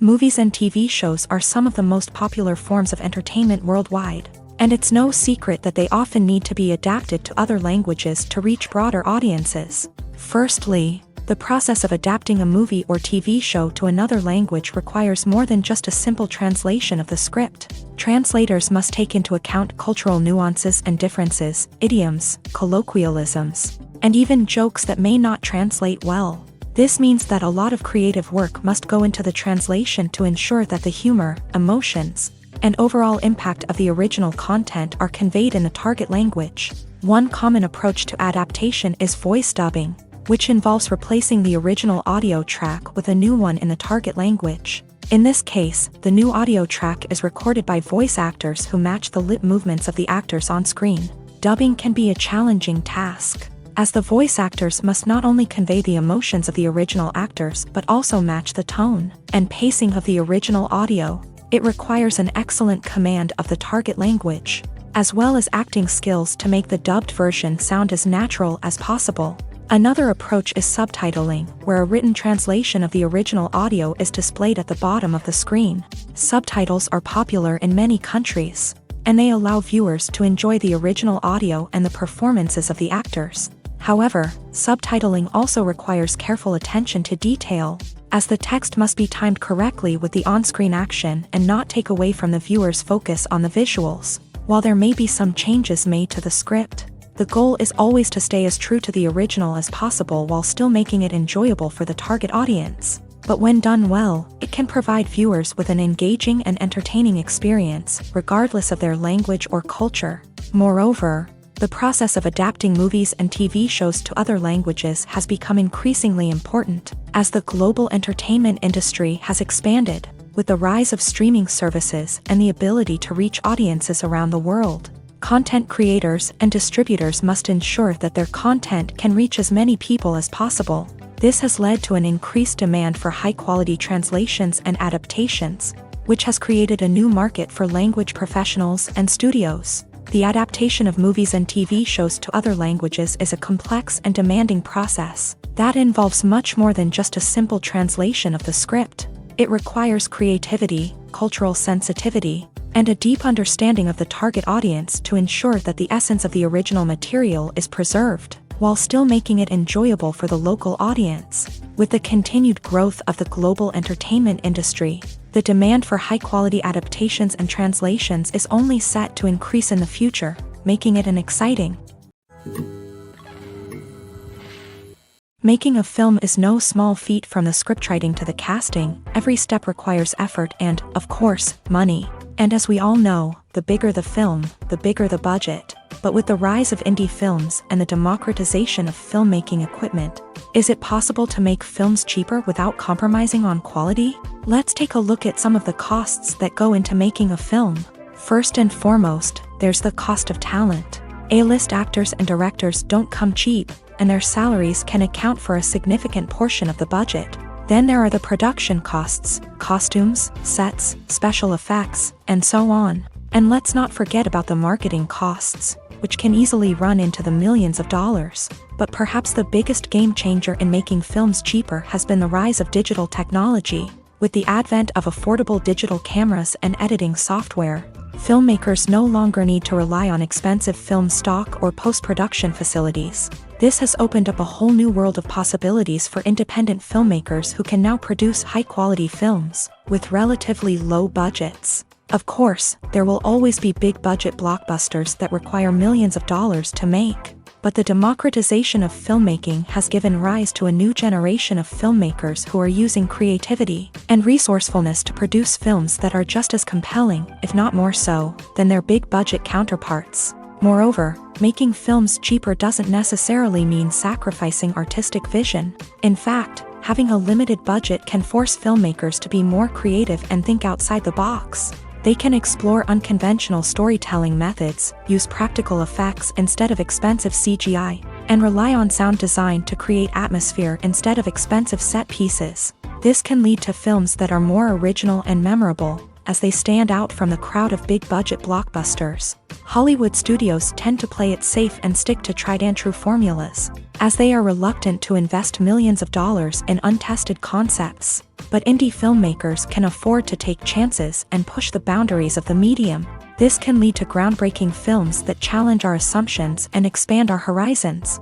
Movies and TV shows are some of the most popular forms of entertainment worldwide, and it's no secret that they often need to be adapted to other languages to reach broader audiences. Firstly, the process of adapting a movie or TV show to another language requires more than just a simple translation of the script. Translators must take into account cultural nuances and differences, idioms, colloquialisms, and even jokes that may not translate well. This means that a lot of creative work must go into the translation to ensure that the humor, emotions, and overall impact of the original content are conveyed in the target language. One common approach to adaptation is voice dubbing, which involves replacing the original audio track with a new one in the target language. In this case, the new audio track is recorded by voice actors who match the lip movements of the actors on screen. Dubbing can be a challenging task, as the voice actors must not only convey the emotions of the original actors but also match the tone and pacing of the original audio. It requires an excellent command of the target language, as well as acting skills to make the dubbed version sound as natural as possible. Another approach is subtitling, where a written translation of the original audio is displayed at the bottom of the screen. Subtitles are popular in many countries, and they allow viewers to enjoy the original audio and the performances of the actors. However, subtitling also requires careful attention to detail, as the text must be timed correctly with the on-screen action and not take away from the viewer's focus on the visuals. While there may be some changes made to the script, the goal is always to stay as true to the original as possible while still making it enjoyable for the target audience. But when done well, it can provide viewers with an engaging and entertaining experience, regardless of their language or culture. Moreover, the process of adapting movies and TV shows to other languages has become increasingly important, as the global entertainment industry has expanded, with the rise of streaming services and the ability to reach audiences around the world. Content creators and distributors must ensure that their content can reach as many people as possible. This has led to an increased demand for high-quality translations and adaptations, which has created a new market for language professionals and studios. The adaptation of movies and TV shows to other languages is a complex and demanding process that involves much more than just a simple translation of the script. It requires creativity, cultural sensitivity, and a deep understanding of the target audience to ensure that the essence of the original material is preserved, while still making it enjoyable for the local audience. With the continued growth of the global entertainment industry, The demand for high-quality adaptations and translations is only set to increase in the future, making it an exciting. Making a film is no small feat. From the scriptwriting to the casting, every step requires effort and, of course, money. And as we all know, the bigger the film, the bigger the budget. But with the rise of indie films and the democratization of filmmaking equipment, is it possible to make films cheaper without compromising on quality? Let's take a look at some of the costs that go into making a film. First and foremost, there's the cost of talent. A-list actors and directors don't come cheap, and their salaries can account for a significant portion of the budget. Then there are the production costs, costumes, sets, special effects, and so on. And let's not forget about the marketing costs, which can easily run into the millions of dollars. But perhaps the biggest game changer in making films cheaper has been the rise of digital technology. With the advent of affordable digital cameras and editing software, filmmakers no longer need to rely on expensive film stock or post-production facilities. This has opened up a whole new world of possibilities for independent filmmakers who can now produce high-quality films with relatively low budgets. Of course, there will always be big-budget blockbusters that require millions of dollars to make. But the democratization of filmmaking has given rise to a new generation of filmmakers who are using creativity and resourcefulness to produce films that are just as compelling, if not more so, than their big-budget counterparts. Moreover, making films cheaper doesn't necessarily mean sacrificing artistic vision. In fact, having a limited budget can force filmmakers to be more creative and think outside the box. They can explore unconventional storytelling methods, use practical effects instead of expensive CGI, and rely on sound design to create atmosphere instead of expensive set pieces. This can lead to films that are more original and memorable, as they stand out from the crowd of big-budget blockbusters. Hollywood studios tend to play it safe and stick to tried-and-true formulas, as they are reluctant to invest millions of dollars in untested concepts. But indie filmmakers can afford to take chances and push the boundaries of the medium. This can lead to groundbreaking films that challenge our assumptions and expand our horizons.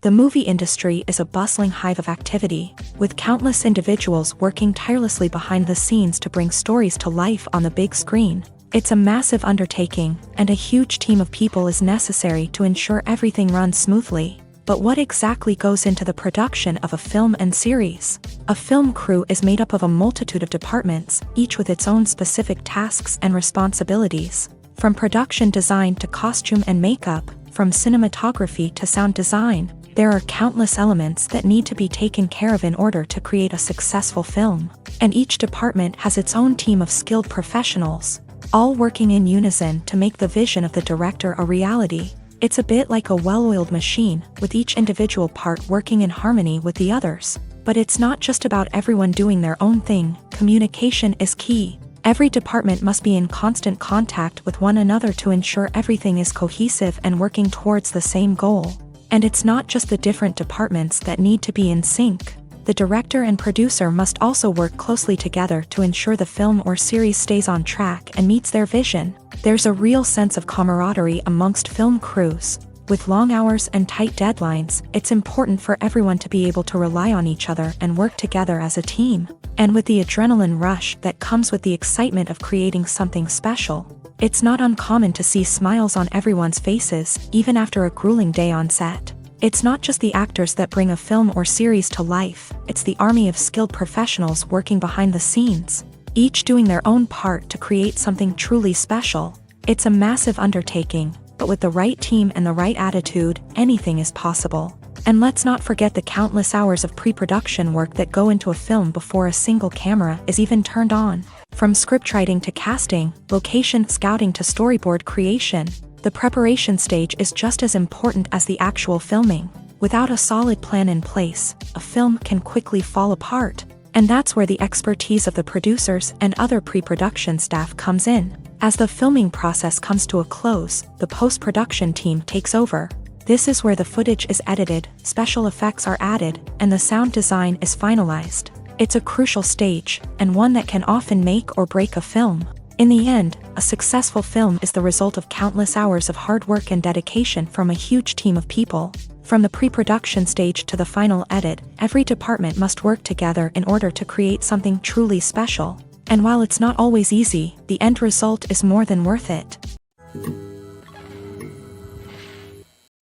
The movie industry is a bustling hive of activity, with countless individuals working tirelessly behind the scenes to bring stories to life on the big screen. It's a massive undertaking, and a huge team of people is necessary to ensure everything runs smoothly. But what exactly goes into the production of a film and series? A film crew is made up of a multitude of departments, each with its own specific tasks and responsibilities. From production design to costume and makeup, from cinematography to sound design, there are countless elements that need to be taken care of in order to create a successful film. And each department has its own team of skilled professionals, all working in unison to make the vision of the director a reality. It's a bit like a well-oiled machine, with each individual part working in harmony with the others. But it's not just about everyone doing their own thing. Communication is key. Every department must be in constant contact with one another to ensure everything is cohesive and working towards the same goal. And it's not just the different departments that need to be in sync. The director and producer must also work closely together to ensure the film or series stays on track and meets their vision. There's a real sense of camaraderie amongst film crews. With long hours and tight deadlines, it's important for everyone to be able to rely on each other and work together as a team. And with the adrenaline rush that comes with the excitement of creating something special, it's not uncommon to see smiles on everyone's faces, even after a grueling day on set. It's not just the actors that bring a film or series to life, it's the army of skilled professionals working behind the scenes, each doing their own part to create something truly special. It's a massive undertaking, but with the right team and the right attitude, anything is possible. And let's not forget the countless hours of pre-production work that go into a film before a single camera is even turned on. From scriptwriting to casting, location scouting to storyboard creation, the preparation stage is just as important as the actual filming. Without a solid plan in place, a film can quickly fall apart. And that's where the expertise of the producers and other pre-production staff comes in. As the filming process comes to a close, the post-production team takes over. This is where the footage is edited, special effects are added, and the sound design is finalized. It's a crucial stage, and one that can often make or break a film. In the end, a successful film is the result of countless hours of hard work and dedication from a huge team of people. From the pre-production stage to the final edit, every department must work together in order to create something truly special. And while it's not always easy, the end result is more than worth it.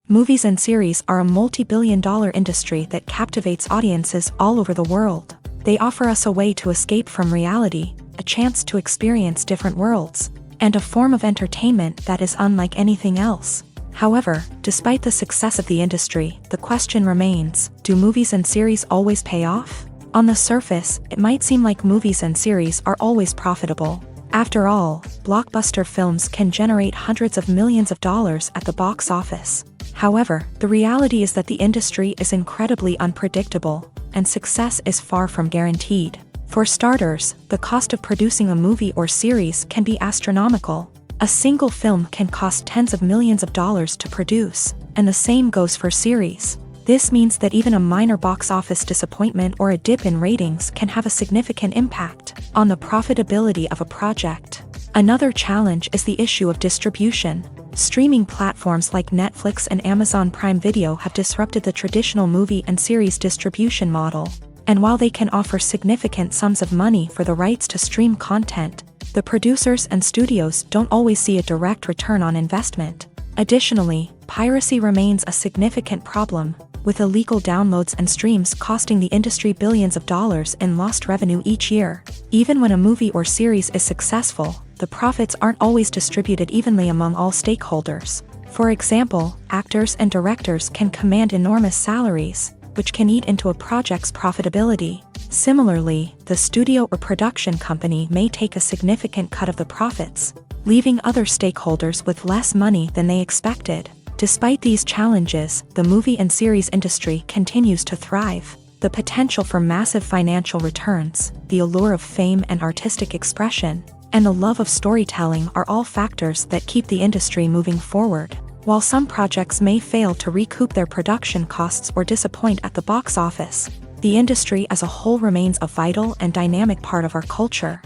Movies and series are a multi-billion-dollar industry that captivates audiences all over the world. They offer us a way to escape from reality, a chance to experience different worlds, and a form of entertainment that is unlike anything else. However, despite the success of the industry, the question remains, do movies and series always pay off? On the surface, it might seem like movies and series are always profitable. After all, blockbuster films can generate hundreds of millions of dollars at the box office. However, the reality is that the industry is incredibly unpredictable, and success is far from guaranteed. For starters, the cost of producing a movie or series can be astronomical. A single film can cost tens of millions of dollars to produce, and the same goes for series. This means that even a minor box office disappointment or a dip in ratings can have a significant impact on the profitability of a project. Another challenge is the issue of distribution. Streaming platforms like Netflix and Amazon Prime Video have disrupted the traditional movie and series distribution model. And while they can offer significant sums of money for the rights to stream content, the producers and studios don't always see a direct return on investment. Additionally, piracy remains a significant problem, with illegal downloads and streams costing the industry billions of dollars in lost revenue each year. Even when a movie or series is successful, the profits aren't always distributed evenly among all stakeholders. For example, actors and directors can command enormous salaries, which can eat into a project's profitability. Similarly, the studio or production company may take a significant cut of the profits, leaving other stakeholders with less money than they expected. Despite these challenges, the movie and series industry continues to thrive. The potential for massive financial returns, the allure of fame and artistic expression, and the love of storytelling are all factors that keep the industry moving forward. While some projects may fail to recoup their production costs or disappoint at the box office, the industry as a whole remains a vital and dynamic part of our culture.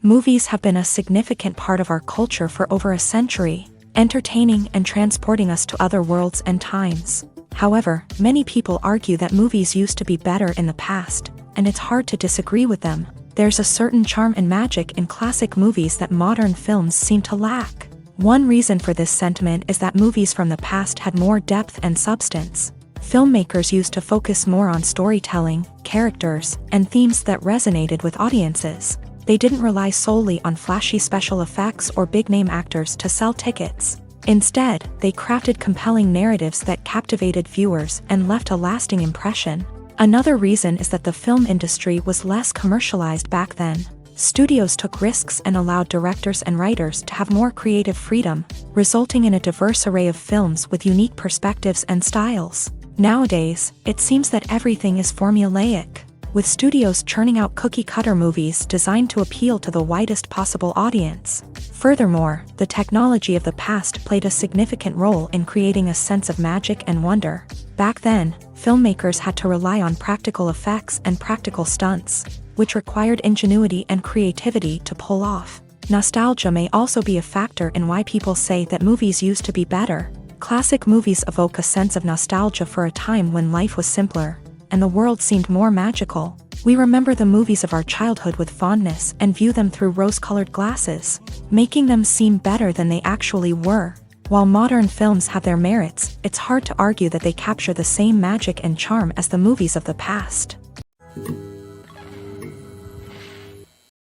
Movies have been a significant part of our culture for over a century, entertaining and transporting us to other worlds and times. However, many people argue that movies used to be better in the past, and it's hard to disagree with them. There's a certain charm and magic in classic movies that modern films seem to lack. One reason for this sentiment is that movies from the past had more depth and substance. Filmmakers used to focus more on storytelling, characters, and themes that resonated with audiences. They didn't rely solely on flashy special effects or big-name actors to sell tickets. Instead, they crafted compelling narratives that captivated viewers and left a lasting impression. Another reason is that the film industry was less commercialized back then. Studios took risks and allowed directors and writers to have more creative freedom, resulting in a diverse array of films with unique perspectives and styles. Nowadays, it seems that everything is formulaic, with studios churning out cookie-cutter movies designed to appeal to the widest possible audience. Furthermore, the technology of the past played a significant role in creating a sense of magic and wonder. Back then, filmmakers had to rely on practical effects and practical stunts, which required ingenuity and creativity to pull off. Nostalgia may also be a factor in why people say that movies used to be better. Classic movies evoke a sense of nostalgia for a time when life was simpler, and the world seemed more magical. We remember the movies of our childhood with fondness and view them through rose-colored glasses, making them seem better than they actually were. While modern films have their merits, it's hard to argue that they capture the same magic and charm as the movies of the past.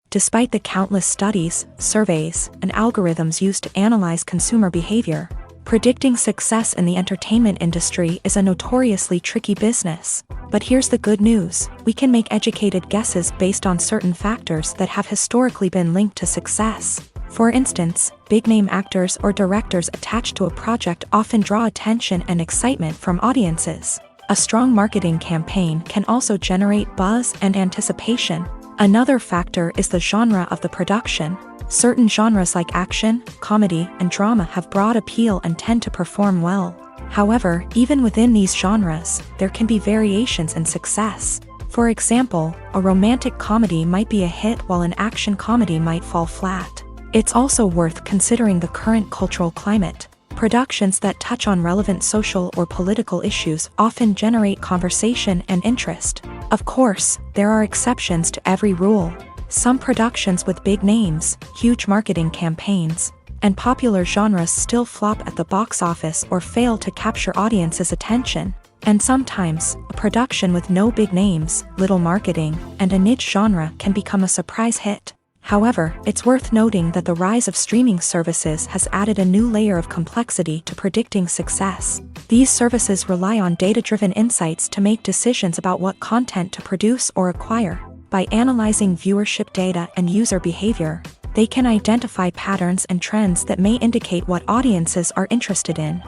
Despite the countless studies, surveys, and algorithms used to analyze consumer behavior, predicting success in the entertainment industry is a notoriously tricky business. But here's the good news: we can make educated guesses based on certain factors that have historically been linked to success. For instance, big-name actors or directors attached to a project often draw attention and excitement from audiences. A strong marketing campaign can also generate buzz and anticipation. Another factor is the genre of the production. Certain genres like action, comedy, and drama have broad appeal and tend to perform well. However, even within these genres, there can be variations in success. For example, a romantic comedy might be a hit while an action comedy might fall flat. It's also worth considering the current cultural climate. Productions that touch on relevant social or political issues often generate conversation and interest. Of course, there are exceptions to every rule. Some productions with big names, huge marketing campaigns, and popular genres still flop at the box office or fail to capture audiences' attention. And sometimes, a production with no big names, little marketing, and a niche genre can become a surprise hit. However, it's worth noting that the rise of streaming services has added a new layer of complexity to predicting success. These services rely on data-driven insights to make decisions about what content to produce or acquire. By analyzing viewership data and user behavior, they can identify patterns and trends that may indicate what audiences are interested in.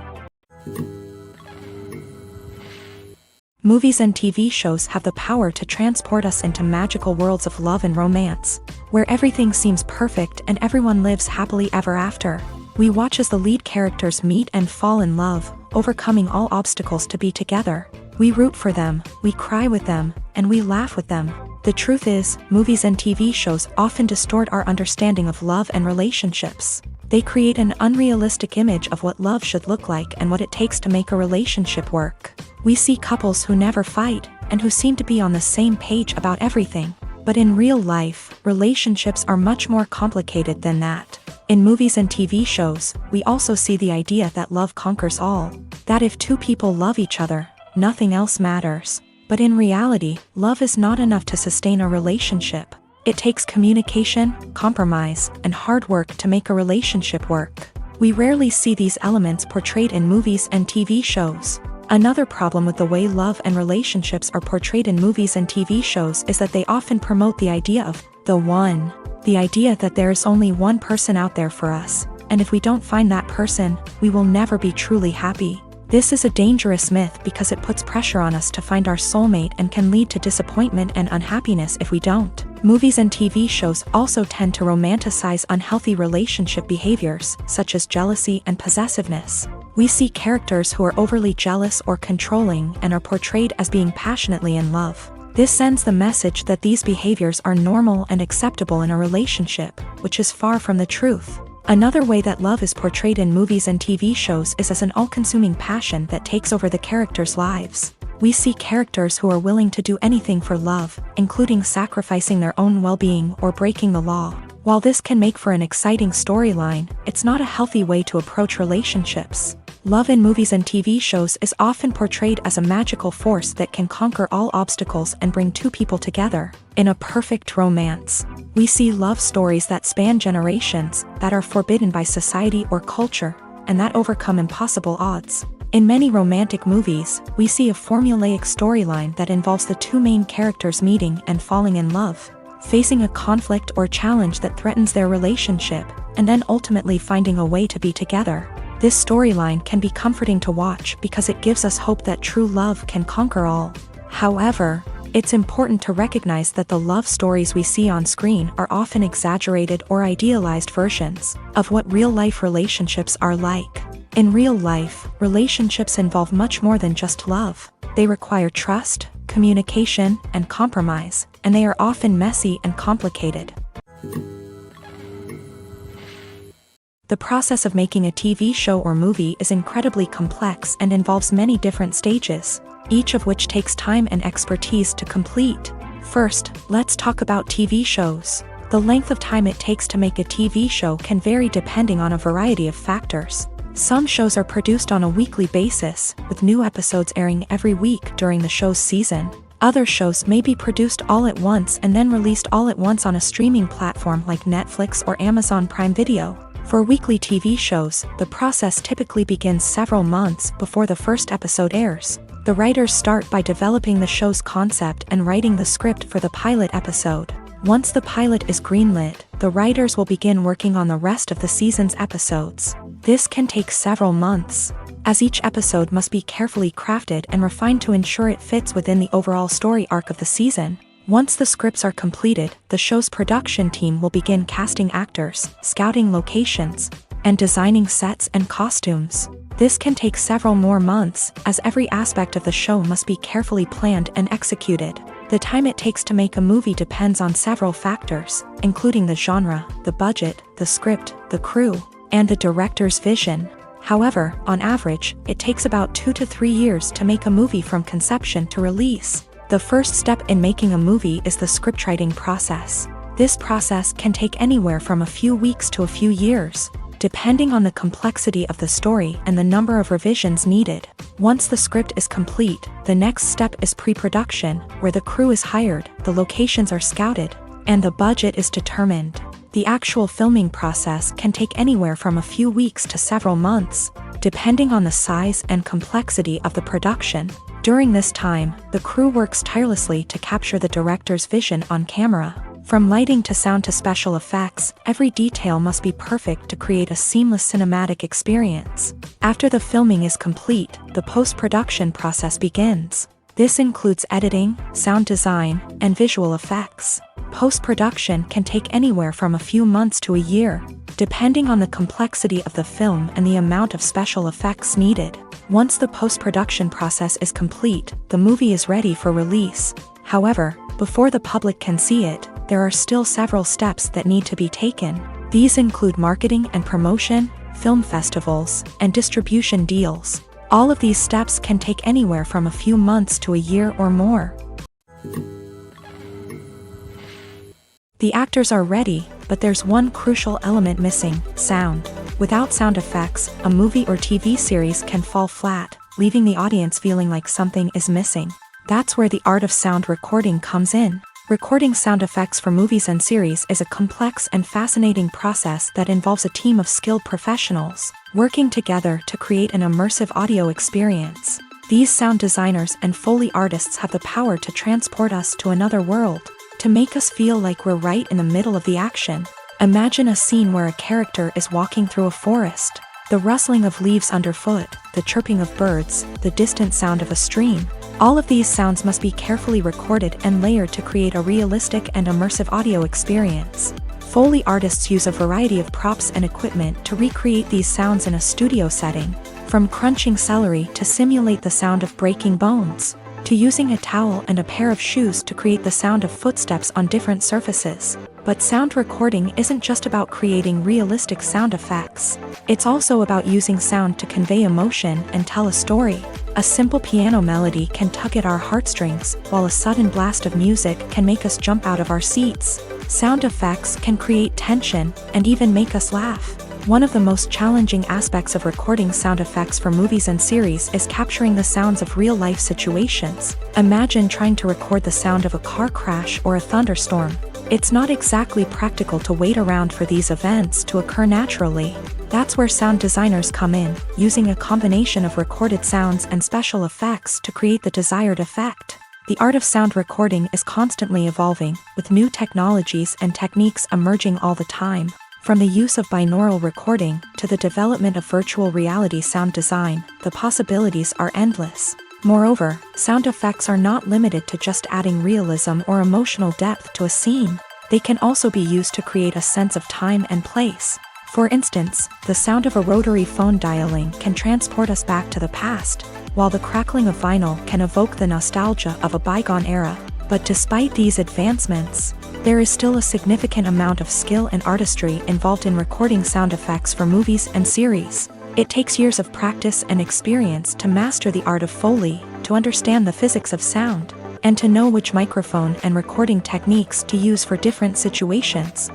Movies and TV shows have the power to transport us into magical worlds of love and romance, where everything seems perfect and everyone lives happily ever after. We watch as the lead characters meet and fall in love, overcoming all obstacles to be together. We root for them, we cry with them, and we laugh with them. The truth is, movies and TV shows often distort our understanding of love and relationships. They create an unrealistic image of what love should look like and what it takes to make a relationship work. We see couples who never fight, and who seem to be on the same page about everything. But in real life, relationships are much more complicated than that. In movies and TV shows, we also see the idea that love conquers all. That if two people love each other, nothing else matters. But in reality, love is not enough to sustain a relationship. It takes communication, compromise, and hard work to make a relationship work. We rarely see these elements portrayed in movies and TV shows. Another problem with the way love and relationships are portrayed in movies and TV shows is that they often promote the idea of the one. The idea that there is only one person out there for us, and if we don't find that person, we will never be truly happy. This is a dangerous myth because it puts pressure on us to find our soulmate and can lead to disappointment and unhappiness if we don't. Movies and TV shows also tend to romanticize unhealthy relationship behaviors, such as jealousy and possessiveness. We see characters who are overly jealous or controlling and are portrayed as being passionately in love. This sends the message that these behaviors are normal and acceptable in a relationship, which is far from the truth. Another way that love is portrayed in movies and TV shows is as an all-consuming passion that takes over the characters' lives. We see characters who are willing to do anything for love, including sacrificing their own well-being or breaking the law. While this can make for an exciting storyline, it's not a healthy way to approach relationships. Love in movies and TV shows is often portrayed as a magical force that can conquer all obstacles and bring two people together. In a perfect romance, we see love stories that span generations, that are forbidden by society or culture, and that overcome impossible odds. In many romantic movies, we see a formulaic storyline that involves the two main characters meeting and falling in love, facing a conflict or challenge that threatens their relationship, and then ultimately finding a way to be together. This storyline can be comforting to watch because it gives us hope that true love can conquer all. However, it's important to recognize that the love stories we see on screen are often exaggerated or idealized versions of what real-life relationships are like. In real life, relationships involve much more than just love. They require trust, communication, and compromise, and they are often messy and complicated. The process of making a TV show or movie is incredibly complex and involves many different stages, each of which takes time and expertise to complete. First, let's talk about TV shows. The length of time it takes to make a TV show can vary depending on a variety of factors. Some shows are produced on a weekly basis, with new episodes airing every week during the show's season. Other shows may be produced all at once and then released all at once on a streaming platform like Netflix or Amazon Prime Video. For weekly TV shows, the process typically begins several months before the first episode airs. The writers start by developing the show's concept and writing the script for the pilot episode. Once the pilot is greenlit, the writers will begin working on the rest of the season's episodes. This can take several months, as each episode must be carefully crafted and refined to ensure it fits within the overall story arc of the season. Once the scripts are completed, the show's production team will begin casting actors, scouting locations, and designing sets and costumes. This can take several more months, as every aspect of the show must be carefully planned and executed. The time it takes to make a movie depends on several factors, including the genre, the budget, the script, the crew, and the director's vision. However, on average, it takes about 2 to 3 years to make a movie from conception to release. The first step in making a movie is the scriptwriting process. This process can take anywhere from a few weeks to a few years, depending on the complexity of the story and the number of revisions needed. Once the script is complete, the next step is pre-production, where the crew is hired, the locations are scouted, and the budget is determined. The actual filming process can take anywhere from a few weeks to several months, depending on the size and complexity of the production. During this time, the crew works tirelessly to capture the director's vision on camera. From lighting to sound to special effects, every detail must be perfect to create a seamless cinematic experience. After the filming is complete, the post-production process begins. This includes editing, sound design, and visual effects. Post-production can take anywhere from a few months to a year, depending on the complexity of the film and the amount of special effects needed. Once the post-production process is complete, the movie is ready for release. However, before the public can see it, there are still several steps that need to be taken. These include marketing and promotion, film festivals, and distribution deals. All of these steps can take anywhere from a few months to a year or more. The actors are ready, but there's one crucial element missing: sound. Without sound effects, a movie or TV series can fall flat, leaving the audience feeling like something is missing. That's where the art of sound recording comes in. Recording sound effects for movies and series is a complex and fascinating process that involves a team of skilled professionals working together to create an immersive audio experience. These sound designers and Foley artists have the power to transport us to another world, to make us feel like we're right in the middle of the action. Imagine a scene where a character is walking through a forest. The rustling of leaves underfoot, the chirping of birds, the distant sound of a stream. All of these sounds must be carefully recorded and layered to create a realistic and immersive audio experience. Foley artists use a variety of props and equipment to recreate these sounds in a studio setting, from crunching celery to simulate the sound of breaking bones, to using a towel and a pair of shoes to create the sound of footsteps on different surfaces. But sound recording isn't just about creating realistic sound effects. It's also about using sound to convey emotion and tell a story. A simple piano melody can tug at our heartstrings, while a sudden blast of music can make us jump out of our seats. Sound effects can create tension and even make us laugh. One of the most challenging aspects of recording sound effects for movies and series is capturing the sounds of real-life situations. Imagine trying to record the sound of a car crash or a thunderstorm. It's not exactly practical to wait around for these events to occur naturally. That's where sound designers come in, using a combination of recorded sounds and special effects to create the desired effect. The art of sound recording is constantly evolving, with new technologies and techniques emerging all the time. From the use of binaural recording to the development of virtual reality sound design, the possibilities are endless. Moreover, sound effects are not limited to just adding realism or emotional depth to a scene. They can also be used to create a sense of time and place. For instance, the sound of a rotary phone dialing can transport us back to the past, while the crackling of vinyl can evoke the nostalgia of a bygone era. But despite these advancements, there is still a significant amount of skill and artistry involved in recording sound effects for movies and series. It takes years of practice and experience to master the art of Foley, to understand the physics of sound, and to know which microphone and recording techniques to use for different situations.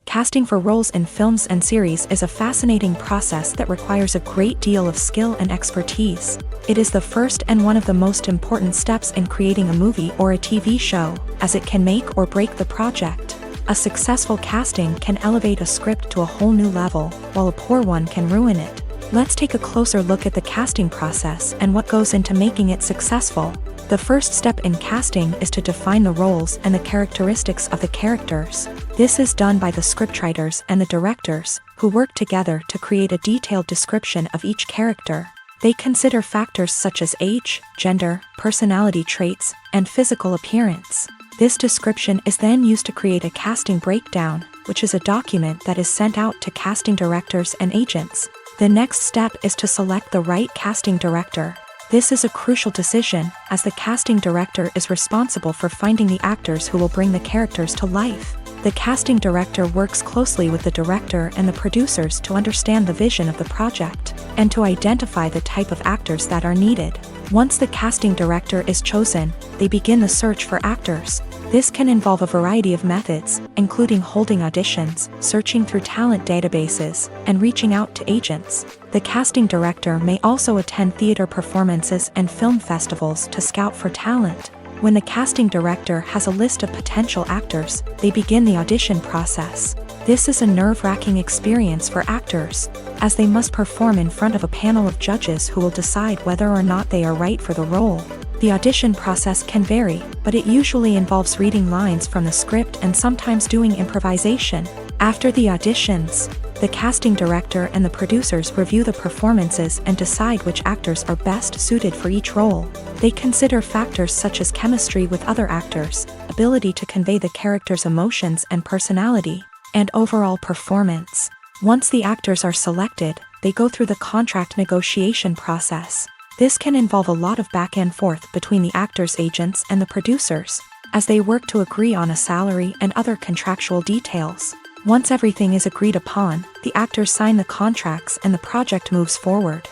Casting for roles in films and series is a fascinating process that requires a great deal of skill and expertise. It is the first and one of the most important steps in creating a movie or a TV show, as it can make or break the project. A successful casting can elevate a script to a whole new level, while a poor one can ruin it. Let's take a closer look at the casting process and what goes into making it successful. The first step in casting is to define the roles and the characteristics of the characters. This is done by the scriptwriters and the directors, who work together to create a detailed description of each character. They consider factors such as age, gender, personality traits, and physical appearance. This description is then used to create a casting breakdown, which is a document that is sent out to casting directors and agents. The next step is to select the right casting director. This is a crucial decision, as the casting director is responsible for finding the actors who will bring the characters to life. The The casting director works closely with the director and the producers to understand the vision of the project, and to identify the type of actors that are needed. Once the casting director is chosen, they begin the search for actors. This can involve a variety of methods, including holding auditions, searching through talent databases, and reaching out to agents. The casting director may also attend theater performances and film festivals to scout for talent. When the casting director has a list of potential actors, they begin the audition process. This is a nerve-wracking experience for actors, as they must perform in front of a panel of judges who will decide whether or not they are right for the role. The audition process can vary, but it usually involves reading lines from the script and sometimes doing improvisation. After the auditions, the casting director and the producers review the performances and decide which actors are best suited for each role. They consider factors such as chemistry with other actors, ability to convey the character's emotions and personality, and overall performance. Once the actors are selected, they go through the contract negotiation process. This can involve a lot of back and forth between the actors' agents and the producers, as they work to agree on a salary and other contractual details. Once everything is agreed upon, the actors sign the contracts and the project moves forward.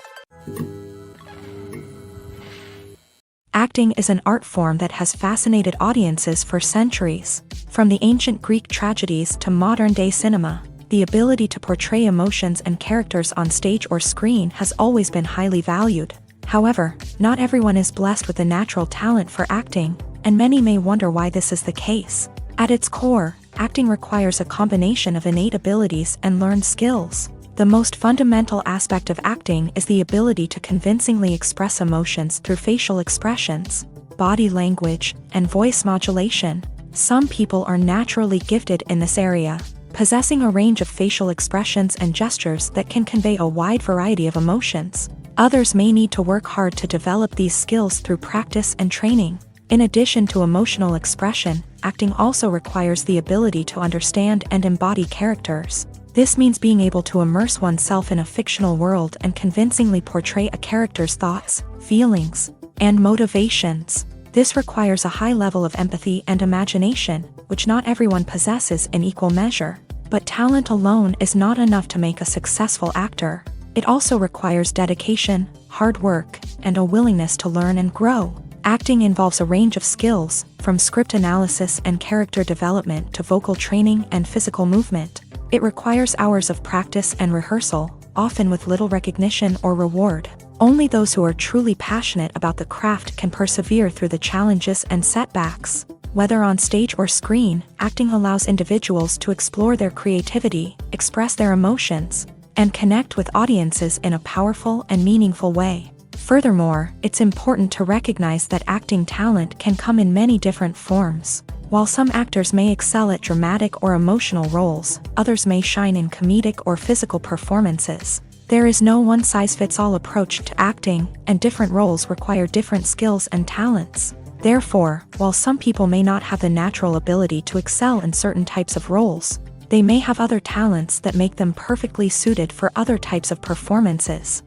Acting is an art form that has fascinated audiences for centuries. From the ancient Greek tragedies to modern-day cinema, the ability to portray emotions and characters on stage or screen has always been highly valued. However, not everyone is blessed with a natural talent for acting, and many may wonder why this is the case. At its core, acting requires a combination of innate abilities and learned skills. The most fundamental aspect of acting is the ability to convincingly express emotions through facial expressions, body language, and voice modulation. Some people are naturally gifted in this area, possessing a range of facial expressions and gestures that can convey a wide variety of emotions. Others may need to work hard to develop these skills through practice and training. In addition to emotional expression, acting also requires the ability to understand and embody characters. This means being able to immerse oneself in a fictional world and convincingly portray a character's thoughts, feelings, and motivations. This requires a high level of empathy and imagination, which not everyone possesses in equal measure. But talent alone is not enough to make a successful actor. It also requires dedication, hard work, and a willingness to learn and grow. Acting involves a range of skills, from script analysis and character development to vocal training and physical movement. It requires hours of practice and rehearsal, often with little recognition or reward. Only those who are truly passionate about the craft can persevere through the challenges and setbacks. Whether on stage or screen, acting allows individuals to explore their creativity, express their emotions, and connect with audiences in a powerful and meaningful way. Furthermore, it's important to recognize that acting talent can come in many different forms. While some actors may excel at dramatic or emotional roles, others may shine in comedic or physical performances. There is no one-size-fits-all approach to acting, and different roles require different skills and talents. Therefore, while some people may not have the natural ability to excel in certain types of roles, they may have other talents that make them perfectly suited for other types of performances.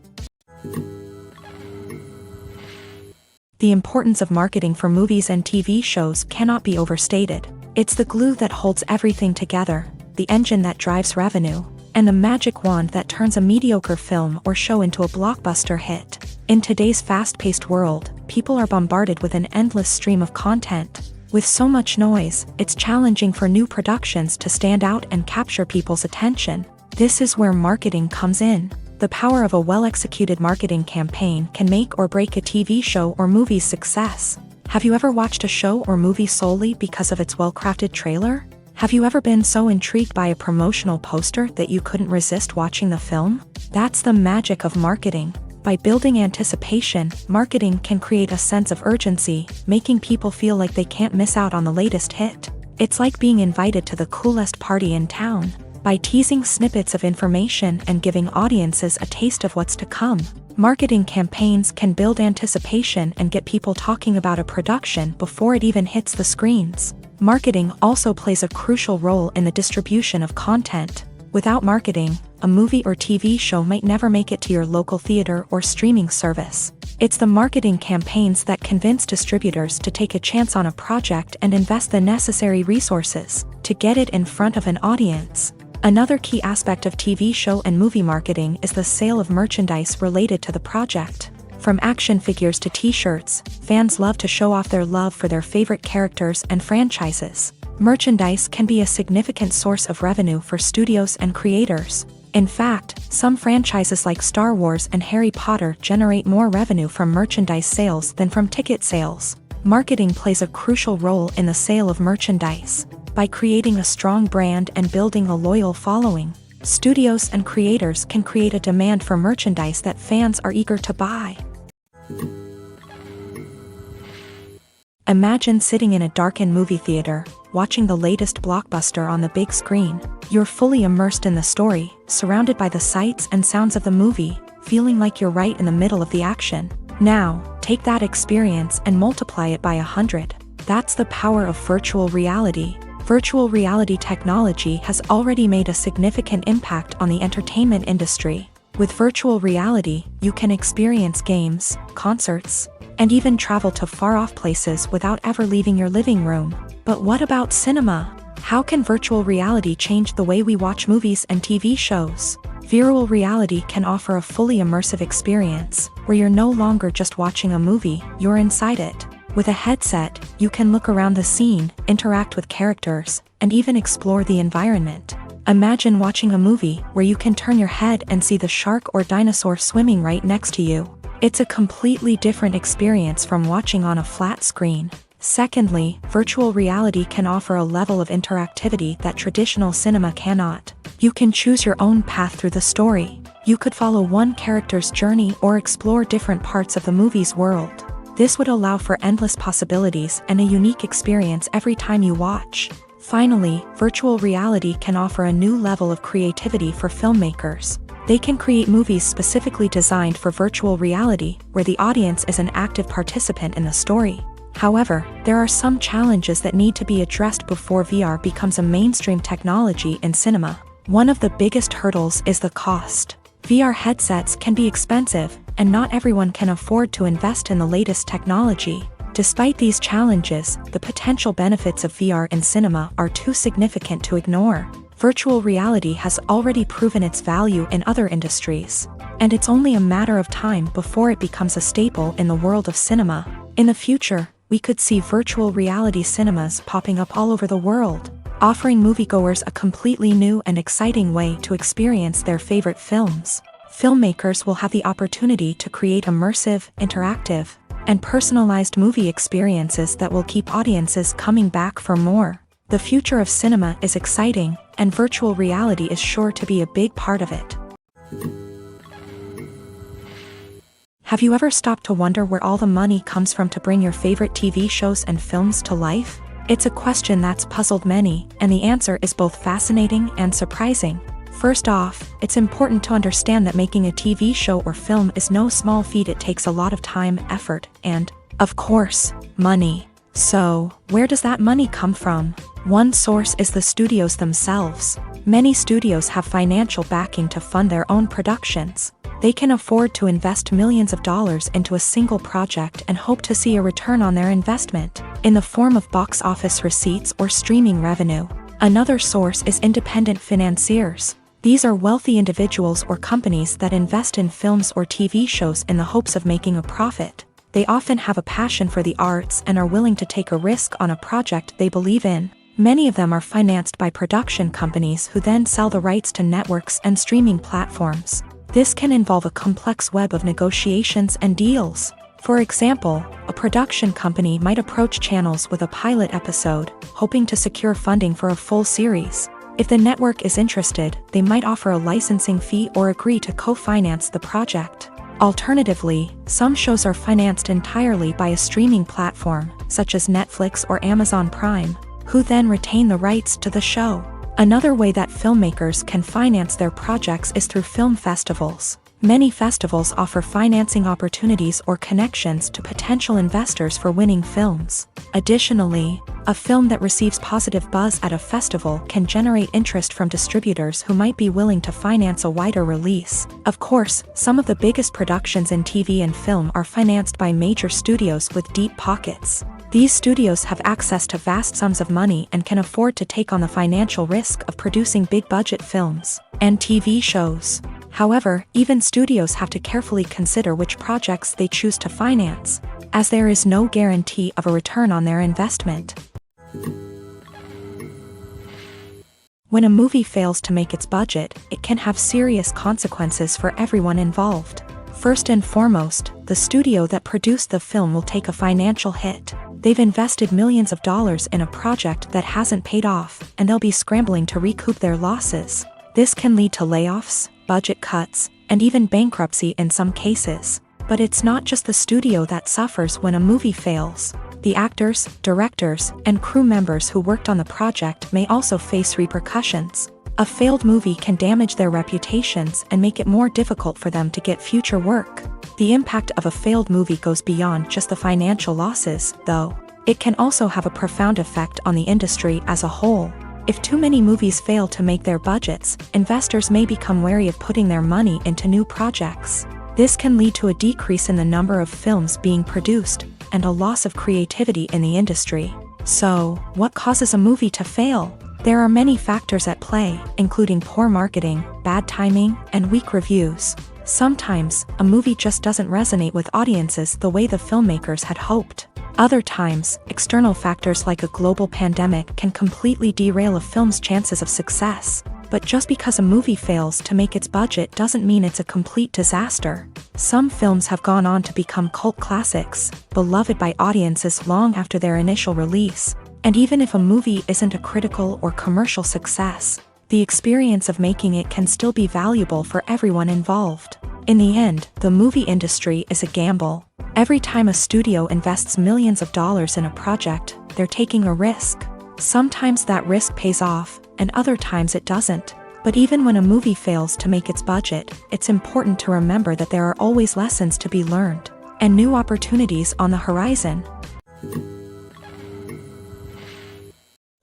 The importance of marketing for movies and TV shows cannot be overstated. It's the glue that holds everything together, the engine that drives revenue, and the magic wand that turns a mediocre film or show into a blockbuster hit. In today's fast-paced world, people are bombarded with an endless stream of content. With so much noise, it's challenging for new productions to stand out and capture people's attention. This is where marketing comes in. The power of a well-executed marketing campaign can make or break a TV show or movie's success. Have you ever watched a show or movie solely because of its well-crafted trailer? Have you ever been so intrigued by a promotional poster that you couldn't resist watching the film? That's the magic of marketing. By building anticipation, marketing can create a sense of urgency, making people feel like they can't miss out on the latest hit. It's like being invited to the coolest party in town. By teasing snippets of information and giving audiences a taste of what's to come, marketing campaigns can build anticipation and get people talking about a production before it even hits the screens. Marketing also plays a crucial role in the distribution of content. Without marketing, a movie or TV show might never make it to your local theater or streaming service. It's the marketing campaigns that convince distributors to take a chance on a project and invest the necessary resources to get it in front of an audience. Another key aspect of TV show and movie marketing is the sale of merchandise related to the project. From action figures to t-shirts, fans love to show off their love for their favorite characters and franchises. Merchandise can be a significant source of revenue for studios and creators. In fact, some franchises like Star Wars and Harry Potter generate more revenue from merchandise sales than from ticket sales. Marketing plays a crucial role in the sale of merchandise. By creating a strong brand and building a loyal following, studios and creators can create a demand for merchandise that fans are eager to buy. Imagine sitting in a darkened movie theater, watching the latest blockbuster on the big screen. You're fully immersed in the story, surrounded by the sights and sounds of the movie, feeling like you're right in the middle of the action. Now, take that experience and multiply it by 100. That's the power of virtual reality. Virtual reality technology has already made a significant impact on the entertainment industry. With virtual reality, you can experience games, concerts, and even travel to far-off places without ever leaving your living room. But what about cinema? How can virtual reality change the way we watch movies and TV shows? Virtual reality can offer a fully immersive experience, where you're no longer just watching a movie, you're inside it. With a headset, you can look around the scene, interact with characters, and even explore the environment. Imagine watching a movie where you can turn your head and see the shark or dinosaur swimming right next to you. It's a completely different experience from watching on a flat screen. Secondly, virtual reality can offer a level of interactivity that traditional cinema cannot. You can choose your own path through the story. You could follow one character's journey or explore different parts of the movie's world. This would allow for endless possibilities and a unique experience every time you watch. Finally, virtual reality can offer a new level of creativity for filmmakers. They can create movies specifically designed for virtual reality, where the audience is an active participant in the story. However, there are some challenges that need to be addressed before VR becomes a mainstream technology in cinema. One of the biggest hurdles is the cost. VR headsets can be expensive, and not everyone can afford to invest in the latest technology. Despite these challenges, the potential benefits of VR in cinema are too significant to ignore. Virtual reality has already proven its value in other industries, and it's only a matter of time before it becomes a staple in the world of cinema. In the future, we could see virtual reality cinemas popping up all over the world, offering moviegoers a completely new and exciting way to experience their favorite films. Filmmakers will have the opportunity to create immersive, interactive, and personalized movie experiences that will keep audiences coming back for more. The future of cinema is exciting, and virtual reality is sure to be a big part of it. Have you ever stopped to wonder where all the money comes from to bring your favorite TV shows and films to life? It's a question that's puzzled many, and the answer is both fascinating and surprising. First off, it's important to understand that making a TV show or film is no small feat. It takes a lot of time, effort, and, of course, money. So, where does that money come from? One source is the studios themselves. Many studios have financial backing to fund their own productions. They can afford to invest millions of dollars into a single project and hope to see a return on their investment, in the form of box office receipts or streaming revenue. Another source is independent financiers. These are wealthy individuals or companies that invest in films or TV shows in the hopes of making a profit. They often have a passion for the arts and are willing to take a risk on a project they believe in. Many of them are financed by production companies who then sell the rights to networks and streaming platforms. This can involve a complex web of negotiations and deals. For example, a production company might approach channels with a pilot episode, hoping to secure funding for a full series. If the network is interested, they might offer a licensing fee or agree to co-finance the project. Alternatively, some shows are financed entirely by a streaming platform, such as Netflix or Amazon Prime, who then retain the rights to the show. Another way that filmmakers can finance their projects is through film festivals. Many festivals offer financing opportunities or connections to potential investors for winning films. Additionally, a film that receives positive buzz at a festival can generate interest from distributors who might be willing to finance a wider release. Of course, some of the biggest productions in TV and film are financed by major studios with deep pockets. These studios have access to vast sums of money and can afford to take on the financial risk of producing big-budget films and TV shows. However, even studios have to carefully consider which projects they choose to finance, as there is no guarantee of a return on their investment. When a movie fails to make its budget, it can have serious consequences for everyone involved. First and foremost, the studio that produced the film will take a financial hit. They've invested millions of dollars in a project that hasn't paid off, and they'll be scrambling to recoup their losses. This can lead to layoffs, budget cuts, and even bankruptcy in some cases. But it's not just the studio that suffers when a movie fails. The actors, directors, and crew members who worked on the project may also face repercussions. A failed movie can damage their reputations and make it more difficult for them to get future work. The impact of a failed movie goes beyond just the financial losses, though. It can also have a profound effect on the industry as a whole. If too many movies fail to make their budgets, investors may become wary of putting their money into new projects. This can lead to a decrease in the number of films being produced, and a loss of creativity in the industry. So, what causes a movie to fail? There are many factors at play, including poor marketing, bad timing, and weak reviews. Sometimes, a movie just doesn't resonate with audiences the way the filmmakers had hoped. Other times, external factors like a global pandemic can completely derail a film's chances of success. But just because a movie fails to make its budget doesn't mean it's a complete disaster. Some films have gone on to become cult classics, beloved by audiences long after their initial release. And even if a movie isn't a critical or commercial success, the experience of making it can still be valuable for everyone involved. In the end, the movie industry is a gamble. Every time a studio invests millions of dollars in a project, they're taking a risk. Sometimes that risk pays off, and other times it doesn't. But even when a movie fails to make its budget, it's important to remember that there are always lessons to be learned, and new opportunities on the horizon.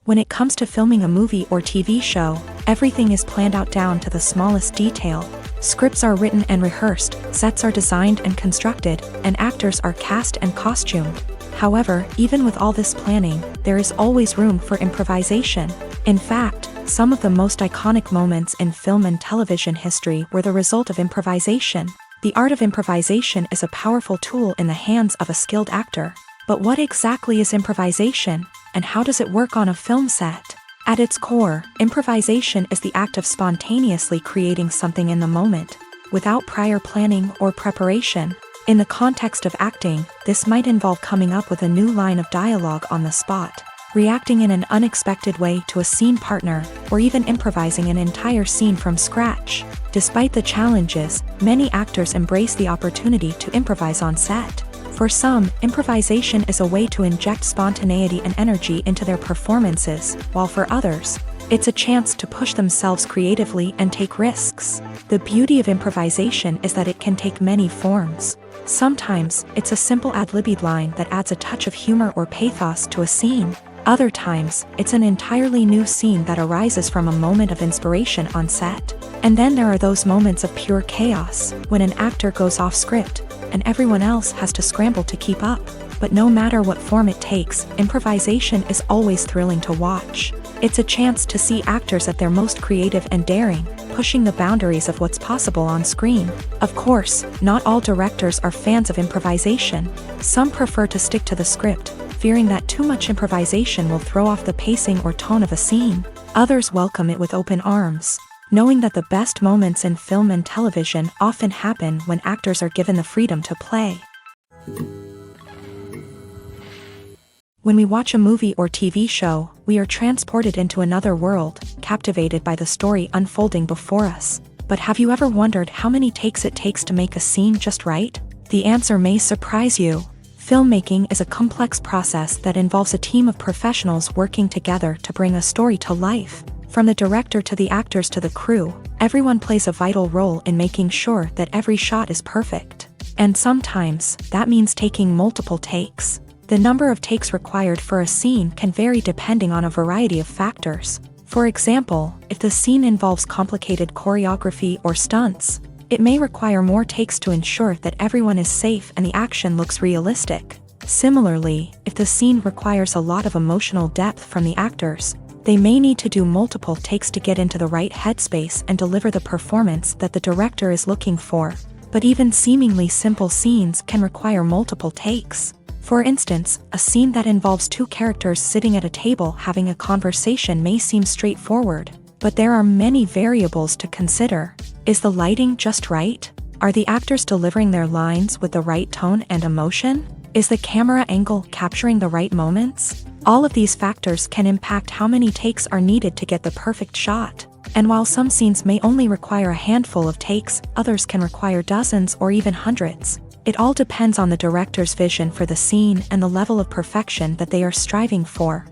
When it comes to filming a movie or TV show, everything is planned out down to the smallest detail. Scripts are written and rehearsed, sets are designed and constructed, and actors are cast and costumed. However, even with all this planning, there is always room for improvisation. In fact, some of the most iconic moments in film and television history were the result of improvisation. The art of improvisation is a powerful tool in the hands of a skilled actor. But what exactly is improvisation, and how does it work on a film set? At its core, improvisation is the act of spontaneously creating something in the moment, without prior planning or preparation. In the context of acting, this might involve coming up with a new line of dialogue on the spot, reacting in an unexpected way to a scene partner, or even improvising an entire scene from scratch. Despite the challenges, many actors embrace the opportunity to improvise on set. For some, improvisation is a way to inject spontaneity and energy into their performances, while for others, it's a chance to push themselves creatively and take risks. The beauty of improvisation is that it can take many forms. Sometimes, it's a simple ad-libbed line that adds a touch of humor or pathos to a scene. Other times, it's an entirely new scene that arises from a moment of inspiration on set. And then there are those moments of pure chaos, when an actor goes off script, and everyone else has to scramble to keep up. But no matter what form it takes, improvisation is always thrilling to watch. It's a chance to see actors at their most creative and daring, pushing the boundaries of what's possible on screen. Of course, not all directors are fans of improvisation. Some prefer to stick to the script, fearing that too much improvisation will throw off the pacing or tone of a scene. Others welcome it with open arms, knowing that the best moments in film and television often happen when actors are given the freedom to play. When we watch a movie or TV show, we are transported into another world, captivated by the story unfolding before us. But have you ever wondered how many takes it takes to make a scene just right? The answer may surprise you. Filmmaking is a complex process that involves a team of professionals working together to bring a story to life. From the director to the actors to the crew, everyone plays a vital role in making sure that every shot is perfect. And sometimes, that means taking multiple takes. The number of takes required for a scene can vary depending on a variety of factors. For example, if the scene involves complicated choreography or stunts, it may require more takes to ensure that everyone is safe and the action looks realistic. Similarly, if the scene requires a lot of emotional depth from the actors, they may need to do multiple takes to get into the right headspace and deliver the performance that the director is looking for. But even seemingly simple scenes can require multiple takes. For instance, a scene that involves two characters sitting at a table having a conversation may seem straightforward, but there are many variables to consider. Is the lighting just right? Are the actors delivering their lines with the right tone and emotion? Is the camera angle capturing the right moments? All of these factors can impact how many takes are needed to get the perfect shot. And while some scenes may only require a handful of takes, others can require dozens or even hundreds. It all depends on the director's vision for the scene and the level of perfection that they are striving for.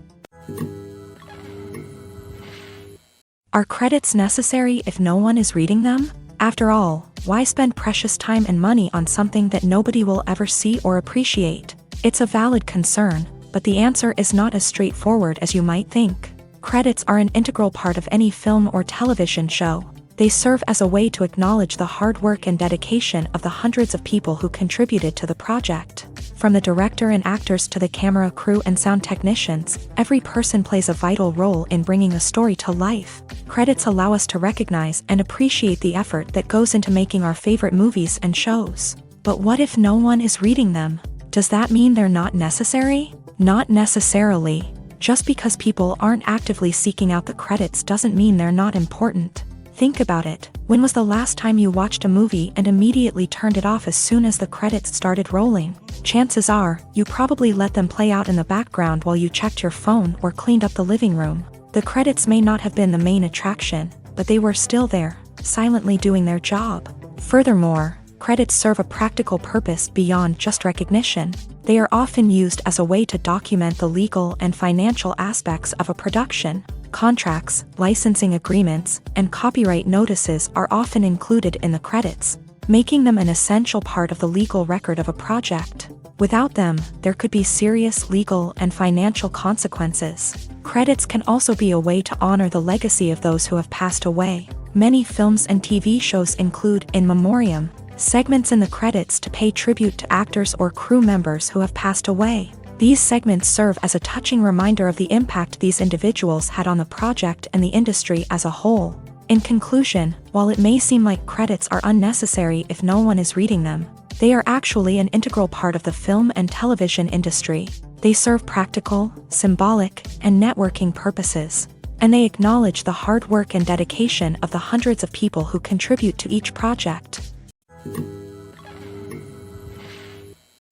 Are credits necessary if no one is reading them? After all, why spend precious time and money on something that nobody will ever see or appreciate? It's a valid concern, but the answer is not as straightforward as you might think. Credits are an integral part of any film or television show. They serve as a way to acknowledge the hard work and dedication of the hundreds of people who contributed to the project. From the director and actors to the camera crew and sound technicians, every person plays a vital role in bringing a story to life. Credits allow us to recognize and appreciate the effort that goes into making our favorite movies and shows. But what if no one is reading them? Does that mean they're not necessary? Not necessarily. Just because people aren't actively seeking out the credits doesn't mean they're not important. Think about it. When was the last time you watched a movie and immediately turned it off as soon as the credits started rolling? Chances are, you probably let them play out in the background while you checked your phone or cleaned up the living room. The credits may not have been the main attraction, but they were still there, silently doing their job. Furthermore, credits serve a practical purpose beyond just recognition. They are often used as a way to document the legal and financial aspects of a production. Contracts, licensing agreements, and copyright notices are often included in the credits, making them an essential part of the legal record of a project. Without them, there could be serious legal and financial consequences. Credits can also be a way to honor the legacy of those who have passed away. Many films and TV shows include in memoriam segments in the credits to pay tribute to actors or crew members who have passed away. These segments serve as a touching reminder of the impact these individuals had on the project and the industry as a whole. In conclusion, while it may seem like credits are unnecessary if no one is reading them, they are actually an integral part of the film and television industry. They serve practical, symbolic, and networking purposes, and they acknowledge the hard work and dedication of the hundreds of people who contribute to each project.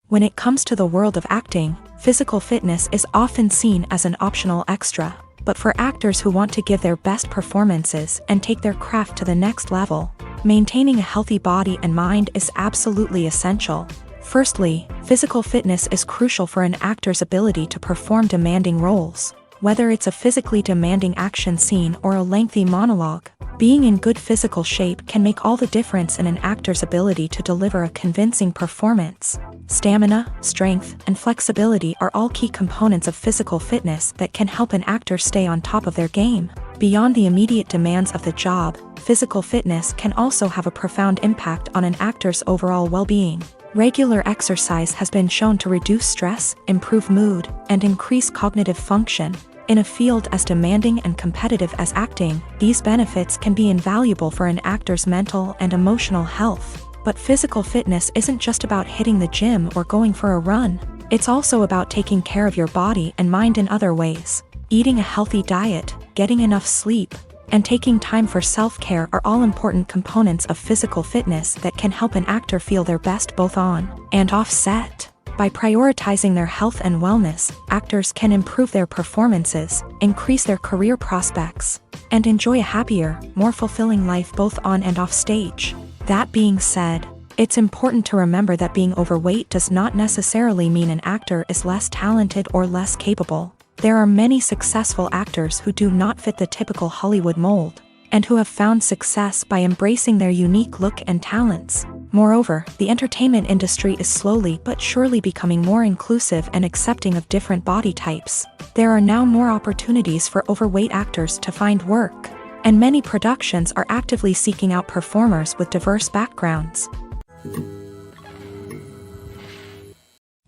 When it comes to the world of acting, physical fitness is often seen as an optional extra. But for actors who want to give their best performances and take their craft to the next level, maintaining a healthy body and mind is absolutely essential. Firstly, physical fitness is crucial for an actor's ability to perform demanding roles. Whether it's a physically demanding action scene or a lengthy monologue, being in good physical shape can make all the difference in an actor's ability to deliver a convincing performance. Stamina, strength, and flexibility are all key components of physical fitness that can help an actor stay on top of their game. Beyond the immediate demands of the job, physical fitness can also have a profound impact on an actor's overall well-being. Regular exercise has been shown to reduce stress, improve mood, and increase cognitive function. In a field as demanding and competitive as acting, these benefits can be invaluable for an actor's mental and emotional health. But physical fitness isn't just about hitting the gym or going for a run. It's also about taking care of your body and mind in other ways. Eating a healthy diet, getting enough sleep, and taking time for self-care are all important components of physical fitness that can help an actor feel their best both on and off set. By prioritizing their health and wellness, actors can improve their performances, increase their career prospects, and enjoy a happier, more fulfilling life both on and off stage. That being said, it's important to remember that being overweight does not necessarily mean an actor is less talented or less capable. There are many successful actors who do not fit the typical Hollywood mold, and who have found success by embracing their unique look and talents. Moreover, the entertainment industry is slowly but surely becoming more inclusive and accepting of different body types. There are now more opportunities for overweight actors to find work, and many productions are actively seeking out performers with diverse backgrounds.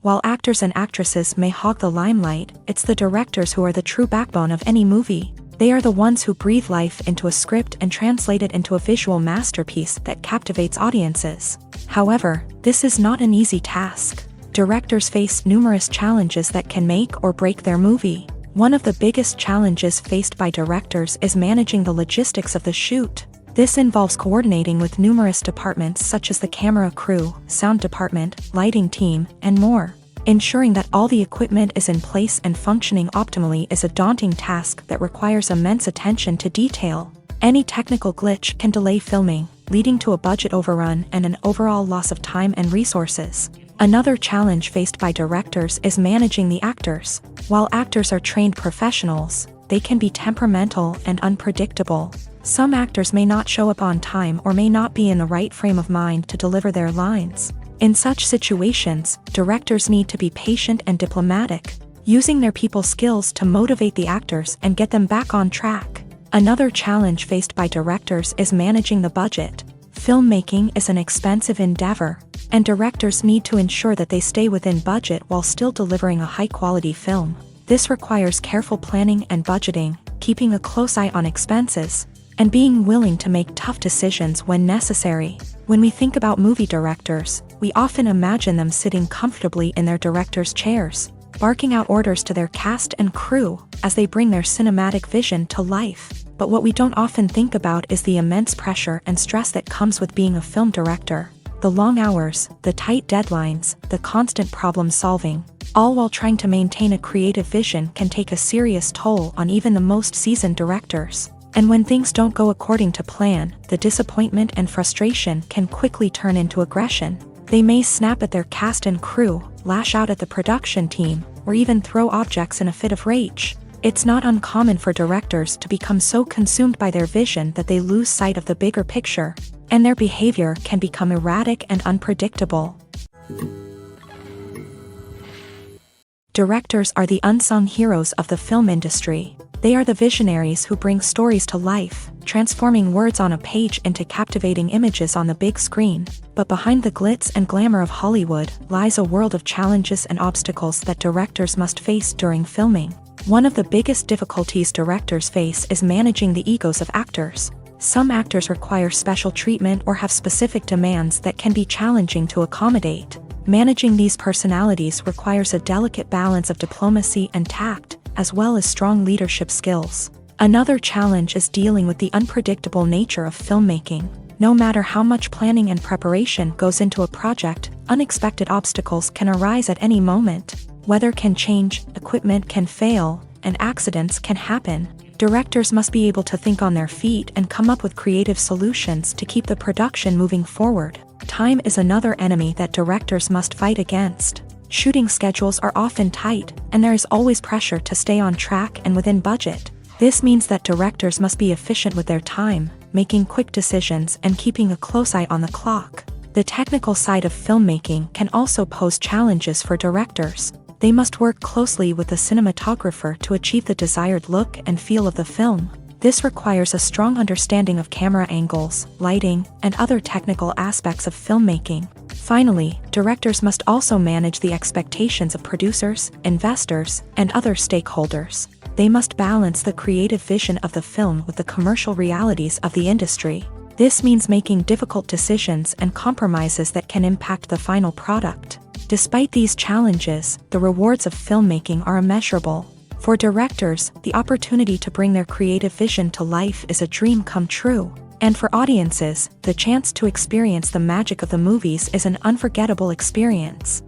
While actors and actresses may hog the limelight, it's the directors who are the true backbone of any movie. They are the ones who breathe life into a script and translate it into a visual masterpiece that captivates audiences. However, this is not an easy task. Directors face numerous challenges that can make or break their movie. One of the biggest challenges faced by directors is managing the logistics of the shoot. This involves coordinating with numerous departments such as the camera crew, sound department, lighting team, and more. Ensuring that all the equipment is in place and functioning optimally is a daunting task that requires immense attention to detail. Any technical glitch can delay filming, leading to a budget overrun and an overall loss of time and resources. Another challenge faced by directors is managing the actors. While actors are trained professionals, they can be temperamental and unpredictable. Some actors may not show up on time or may not be in the right frame of mind to deliver their lines. In such situations, directors need to be patient and diplomatic, using their people skills to motivate the actors and get them back on track. Another challenge faced by directors is managing the budget. Filmmaking is an expensive endeavor, and directors need to ensure that they stay within budget while still delivering a high-quality film. This requires careful planning and budgeting, keeping a close eye on expenses, and being willing to make tough decisions when necessary. When we think about movie directors, we often imagine them sitting comfortably in their director's chairs, barking out orders to their cast and crew as they bring their cinematic vision to life. But what we don't often think about is the immense pressure and stress that comes with being a film director. The long hours, the tight deadlines, the constant problem solving, all while trying to maintain a creative vision can take a serious toll on even the most seasoned directors. And when things don't go according to plan, the disappointment and frustration can quickly turn into aggression. They may snap at their cast and crew, lash out at the production team, or even throw objects in a fit of rage. It's not uncommon for directors to become so consumed by their vision that they lose sight of the bigger picture, and their behavior can become erratic and unpredictable. Directors are the unsung heroes of the film industry. They are the visionaries who bring stories to life, transforming words on a page into captivating images on the big screen. But behind the glitz and glamour of Hollywood lies a world of challenges and obstacles that directors must face during filming. One of the biggest difficulties directors face is managing the egos of actors. Some actors require special treatment or have specific demands that can be challenging to accommodate. Managing these personalities requires a delicate balance of diplomacy and tact, as well as strong leadership skills. Another challenge is dealing with the unpredictable nature of filmmaking. No matter how much planning and preparation goes into a project, unexpected obstacles can arise at any moment. Weather can change, equipment can fail, and accidents can happen. Directors must be able to think on their feet and come up with creative solutions to keep the production moving forward. Time is another enemy that directors must fight against. Shooting schedules are often tight, and there is always pressure to stay on track and within budget. This means that directors must be efficient with their time, making quick decisions and keeping a close eye on the clock. The technical side of filmmaking can also pose challenges for directors. They must work closely with the cinematographer to achieve the desired look and feel of the film. This requires a strong understanding of camera angles, lighting, and other technical aspects of filmmaking. Finally, directors must also manage the expectations of producers, investors, and other stakeholders. They must balance the creative vision of the film with the commercial realities of the industry. This means making difficult decisions and compromises that can impact the final product. Despite these challenges, the rewards of filmmaking are immeasurable. For directors, the opportunity to bring their creative vision to life is a dream come true. And for audiences, the chance to experience the magic of the movies is an unforgettable experience.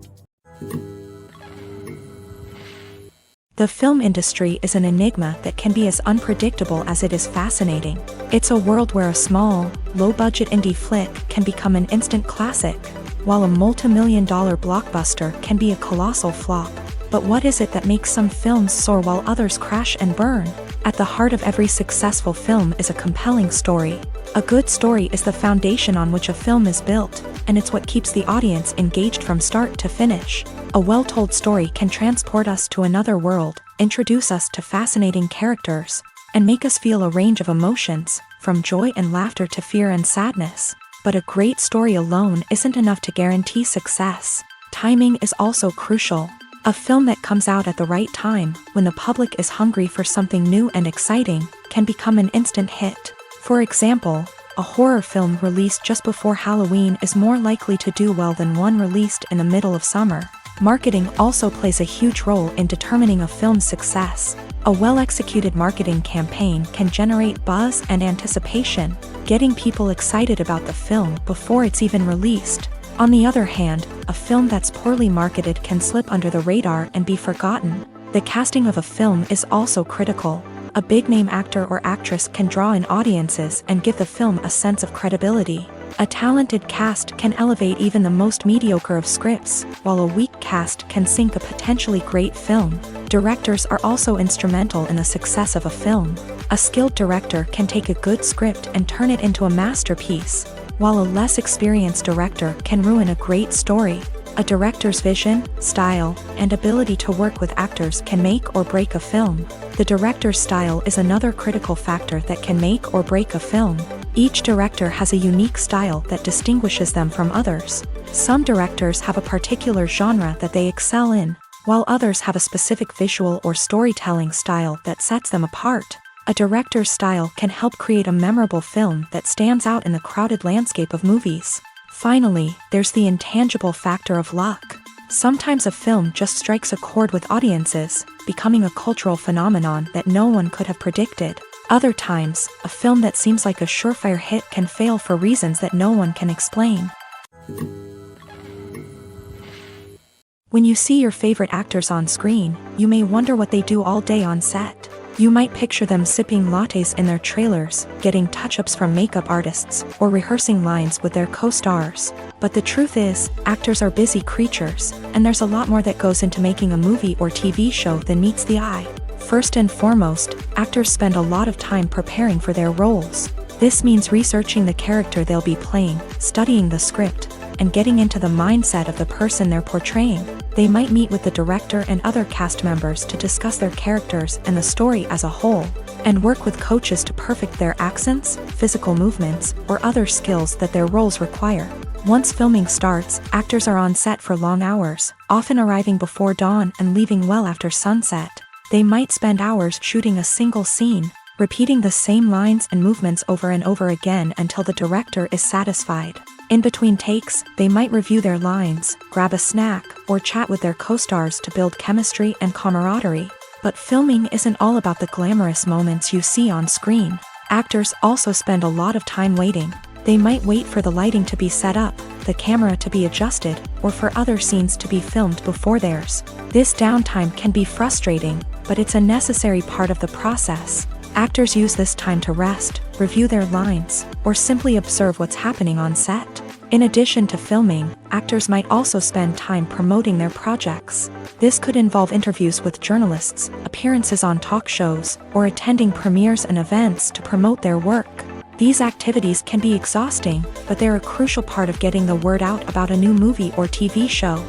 The film industry is an enigma that can be as unpredictable as it is fascinating. It's a world where a small, low-budget indie flick can become an instant classic, while a multi-million-dollar blockbuster can be a colossal flop. But what is it that makes some films soar while others crash and burn? At the heart of every successful film is a compelling story. A good story is the foundation on which a film is built, and it's what keeps the audience engaged from start to finish. A well-told story can transport us to another world, introduce us to fascinating characters, and make us feel a range of emotions, from joy and laughter to fear and sadness. But a great story alone isn't enough to guarantee success. Timing is also crucial. A film that comes out at the right time, when the public is hungry for something new and exciting, can become an instant hit. For example, a horror film released just before Halloween is more likely to do well than one released in the middle of summer. Marketing also plays a huge role in determining a film's success. A well-executed marketing campaign can generate buzz and anticipation, getting people excited about the film before it's even released. On the other hand, a film that's poorly marketed can slip under the radar and be forgotten. The casting of a film is also critical. A big-name actor or actress can draw in audiences and give the film a sense of credibility. A talented cast can elevate even the most mediocre of scripts, while a weak cast can sink a potentially great film. Directors are also instrumental in the success of a film. A skilled director can take a good script and turn it into a masterpiece, while a less experienced director can ruin a great story. A director's vision, style, and ability to work with actors can make or break a film. The director's style is another critical factor that can make or break a film. Each director has a unique style that distinguishes them from others. Some directors have a particular genre that they excel in, while others have a specific visual or storytelling style that sets them apart. A director's style can help create a memorable film that stands out in the crowded landscape of movies. Finally, there's the intangible factor of luck. Sometimes a film just strikes a chord with audiences, becoming a cultural phenomenon that no one could have predicted. Other times, a film that seems like a surefire hit can fail for reasons that no one can explain. When you see your favorite actors on screen, you may wonder what they do all day on set. You might picture them sipping lattes in their trailers, getting touch-ups from makeup artists, or rehearsing lines with their co-stars. But the truth is, actors are busy creatures, and there's a lot more that goes into making a movie or TV show than meets the eye. First and foremost, actors spend a lot of time preparing for their roles. This means researching the character they'll be playing, studying the script, and getting into the mindset of the person they're portraying. They might meet with the director and other cast members to discuss their characters and the story as a whole, and work with coaches to perfect their accents, physical movements, or other skills that their roles require. Once filming starts, actors are on set for long hours, often arriving before dawn and leaving well after sunset. They might spend hours shooting a single scene, repeating the same lines and movements over and over again until the director is satisfied. In between takes, they might review their lines, grab a snack, or chat with their co-stars to build chemistry and camaraderie. But filming isn't all about the glamorous moments you see on screen. Actors also spend a lot of time waiting. They might wait for the lighting to be set up, the camera to be adjusted, or for other scenes to be filmed before theirs. This downtime can be frustrating, but it's a necessary part of the process. Actors use this time to rest, review their lines, or simply observe what's happening on set. In addition to filming, actors might also spend time promoting their projects. This could involve interviews with journalists, appearances on talk shows, or attending premieres and events to promote their work. These activities can be exhausting, but they're a crucial part of getting the word out about a new movie or TV show.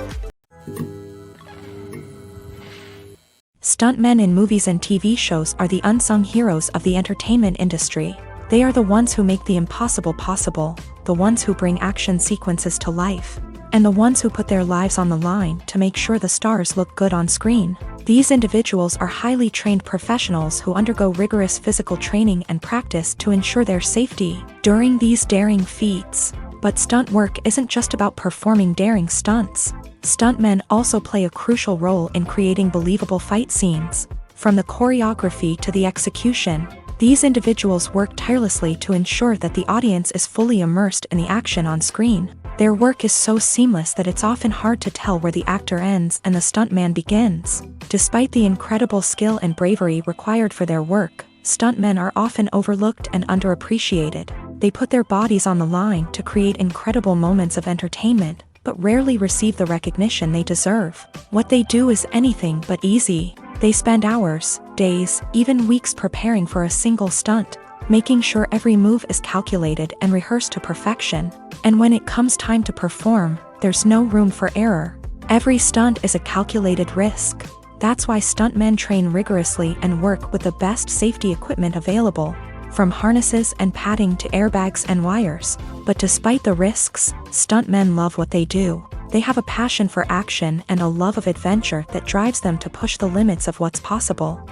Stuntmen in movies and TV shows are the unsung heroes of the entertainment industry. They are the ones who make the impossible possible, the ones who bring action sequences to life, and the ones who put their lives on the line to make sure the stars look good on screen. These individuals are highly trained professionals who undergo rigorous physical training and practice to ensure their safety during these daring feats. But stunt work isn't just about performing daring stunts. Stuntmen also play a crucial role in creating believable fight scenes. From the choreography to the execution, these individuals work tirelessly to ensure that the audience is fully immersed in the action on screen. Their work is so seamless that it's often hard to tell where the actor ends and the stuntman begins. Despite the incredible skill and bravery required for their work, stuntmen are often overlooked and underappreciated. They put their bodies on the line to create incredible moments of entertainment, but rarely receive the recognition they deserve. What they do is anything but easy. They spend hours, days, even weeks preparing for a single stunt, making sure every move is calculated and rehearsed to perfection. And when it comes time to perform, there's no room for error. Every stunt is a calculated risk. That's why stuntmen train rigorously and work with the best safety equipment available, from harnesses and padding to airbags and wires. But despite the risks, stuntmen love what they do. They have a passion for action and a love of adventure that drives them to push the limits of what's possible.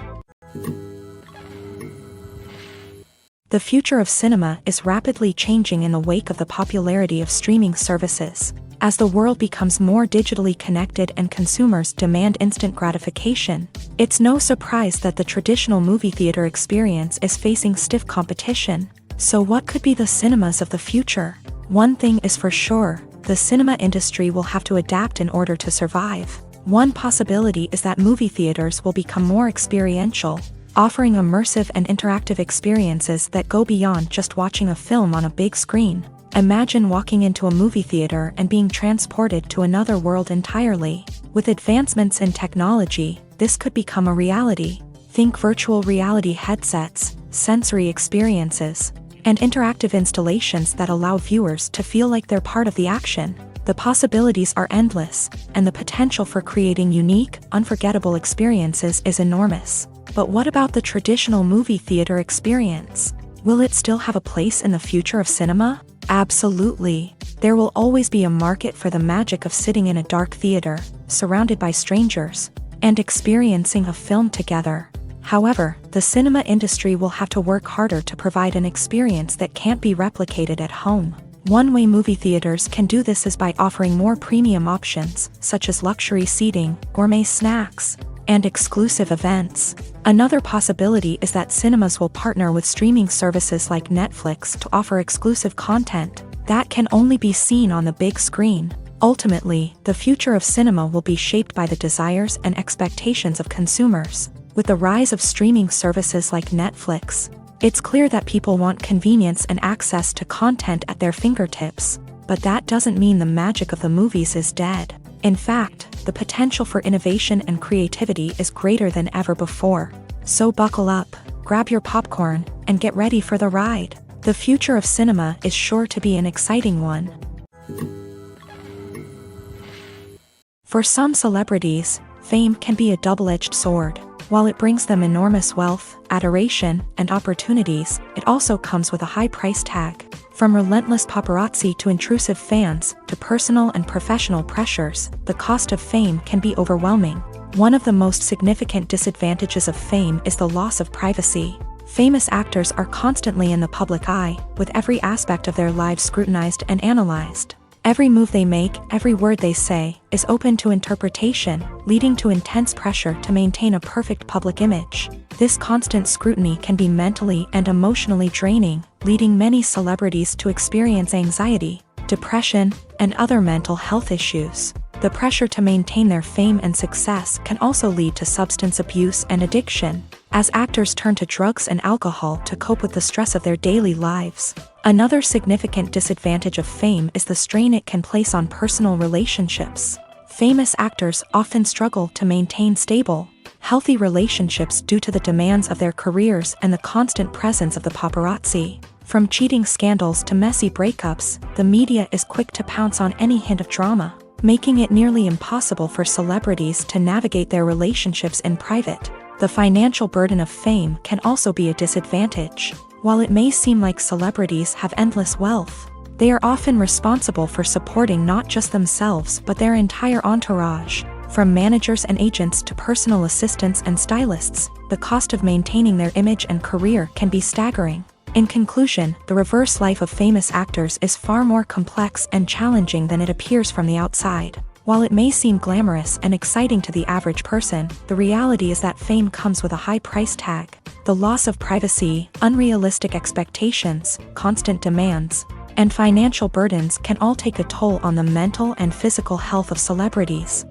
The future of cinema is rapidly changing in the wake of the popularity of streaming services. As the world becomes more digitally connected and consumers demand instant gratification, it's no surprise that the traditional movie theater experience is facing stiff competition. So what could be the cinemas of the future? One thing is for sure, the cinema industry will have to adapt in order to survive. One possibility is that movie theaters will become more experiential, offering immersive and interactive experiences that go beyond just watching a film on a big screen. Imagine walking into a movie theater and being transported to another world entirely. With advancements in technology, this could become a reality. Think virtual reality headsets, sensory experiences, and interactive installations that allow viewers to feel like they're part of the action. The possibilities are endless, and the potential for creating unique, unforgettable experiences is enormous. But what about the traditional movie theater experience? Will it still have a place in the future of cinema? Absolutely. There will always be a market for the magic of sitting in a dark theater, surrounded by strangers, and experiencing a film together. However, the cinema industry will have to work harder to provide an experience that can't be replicated at home. One way movie theaters can do this is by offering more premium options, such as luxury seating, gourmet snacks, and exclusive events. Another possibility is that cinemas will partner with streaming services like Netflix to offer exclusive content that can only be seen on the big screen. Ultimately, the future of cinema will be shaped by the desires and expectations of consumers. With the rise of streaming services like Netflix, it's clear that people want convenience and access to content at their fingertips. But that doesn't mean the magic of the movies is dead. In fact, the potential for innovation and creativity is greater than ever before. So buckle up, grab your popcorn, and get ready for the ride. The future of cinema is sure to be an exciting one. For some celebrities, fame can be a double-edged sword. While it brings them enormous wealth, adoration, and opportunities, it also comes with a high price tag. From relentless paparazzi to intrusive fans, to personal and professional pressures, the cost of fame can be overwhelming. One of the most significant disadvantages of fame is the loss of privacy. Famous actors are constantly in the public eye, with every aspect of their lives scrutinized and analyzed. Every move they make, every word they say, is open to interpretation, leading to intense pressure to maintain a perfect public image. This constant scrutiny can be mentally and emotionally draining, leading many celebrities to experience anxiety, depression, and other mental health issues. The pressure to maintain their fame and success can also lead to substance abuse and addiction, as actors turn to drugs and alcohol to cope with the stress of their daily lives. Another significant disadvantage of fame is the strain it can place on personal relationships. Famous actors often struggle to maintain stable, healthy relationships due to the demands of their careers and the constant presence of the paparazzi. From cheating scandals to messy breakups, the media is quick to pounce on any hint of drama, making it nearly impossible for celebrities to navigate their relationships in private. The financial burden of fame can also be a disadvantage. While it may seem like celebrities have endless wealth, they are often responsible for supporting not just themselves but their entire entourage. From managers and agents to personal assistants and stylists, the cost of maintaining their image and career can be staggering. In conclusion, the reverse life of famous actors is far more complex and challenging than it appears from the outside. While it may seem glamorous and exciting to the average person, the reality is that fame comes with a high price tag. The loss of privacy, unrealistic expectations, constant demands, and financial burdens can all take a toll on the mental and physical health of celebrities.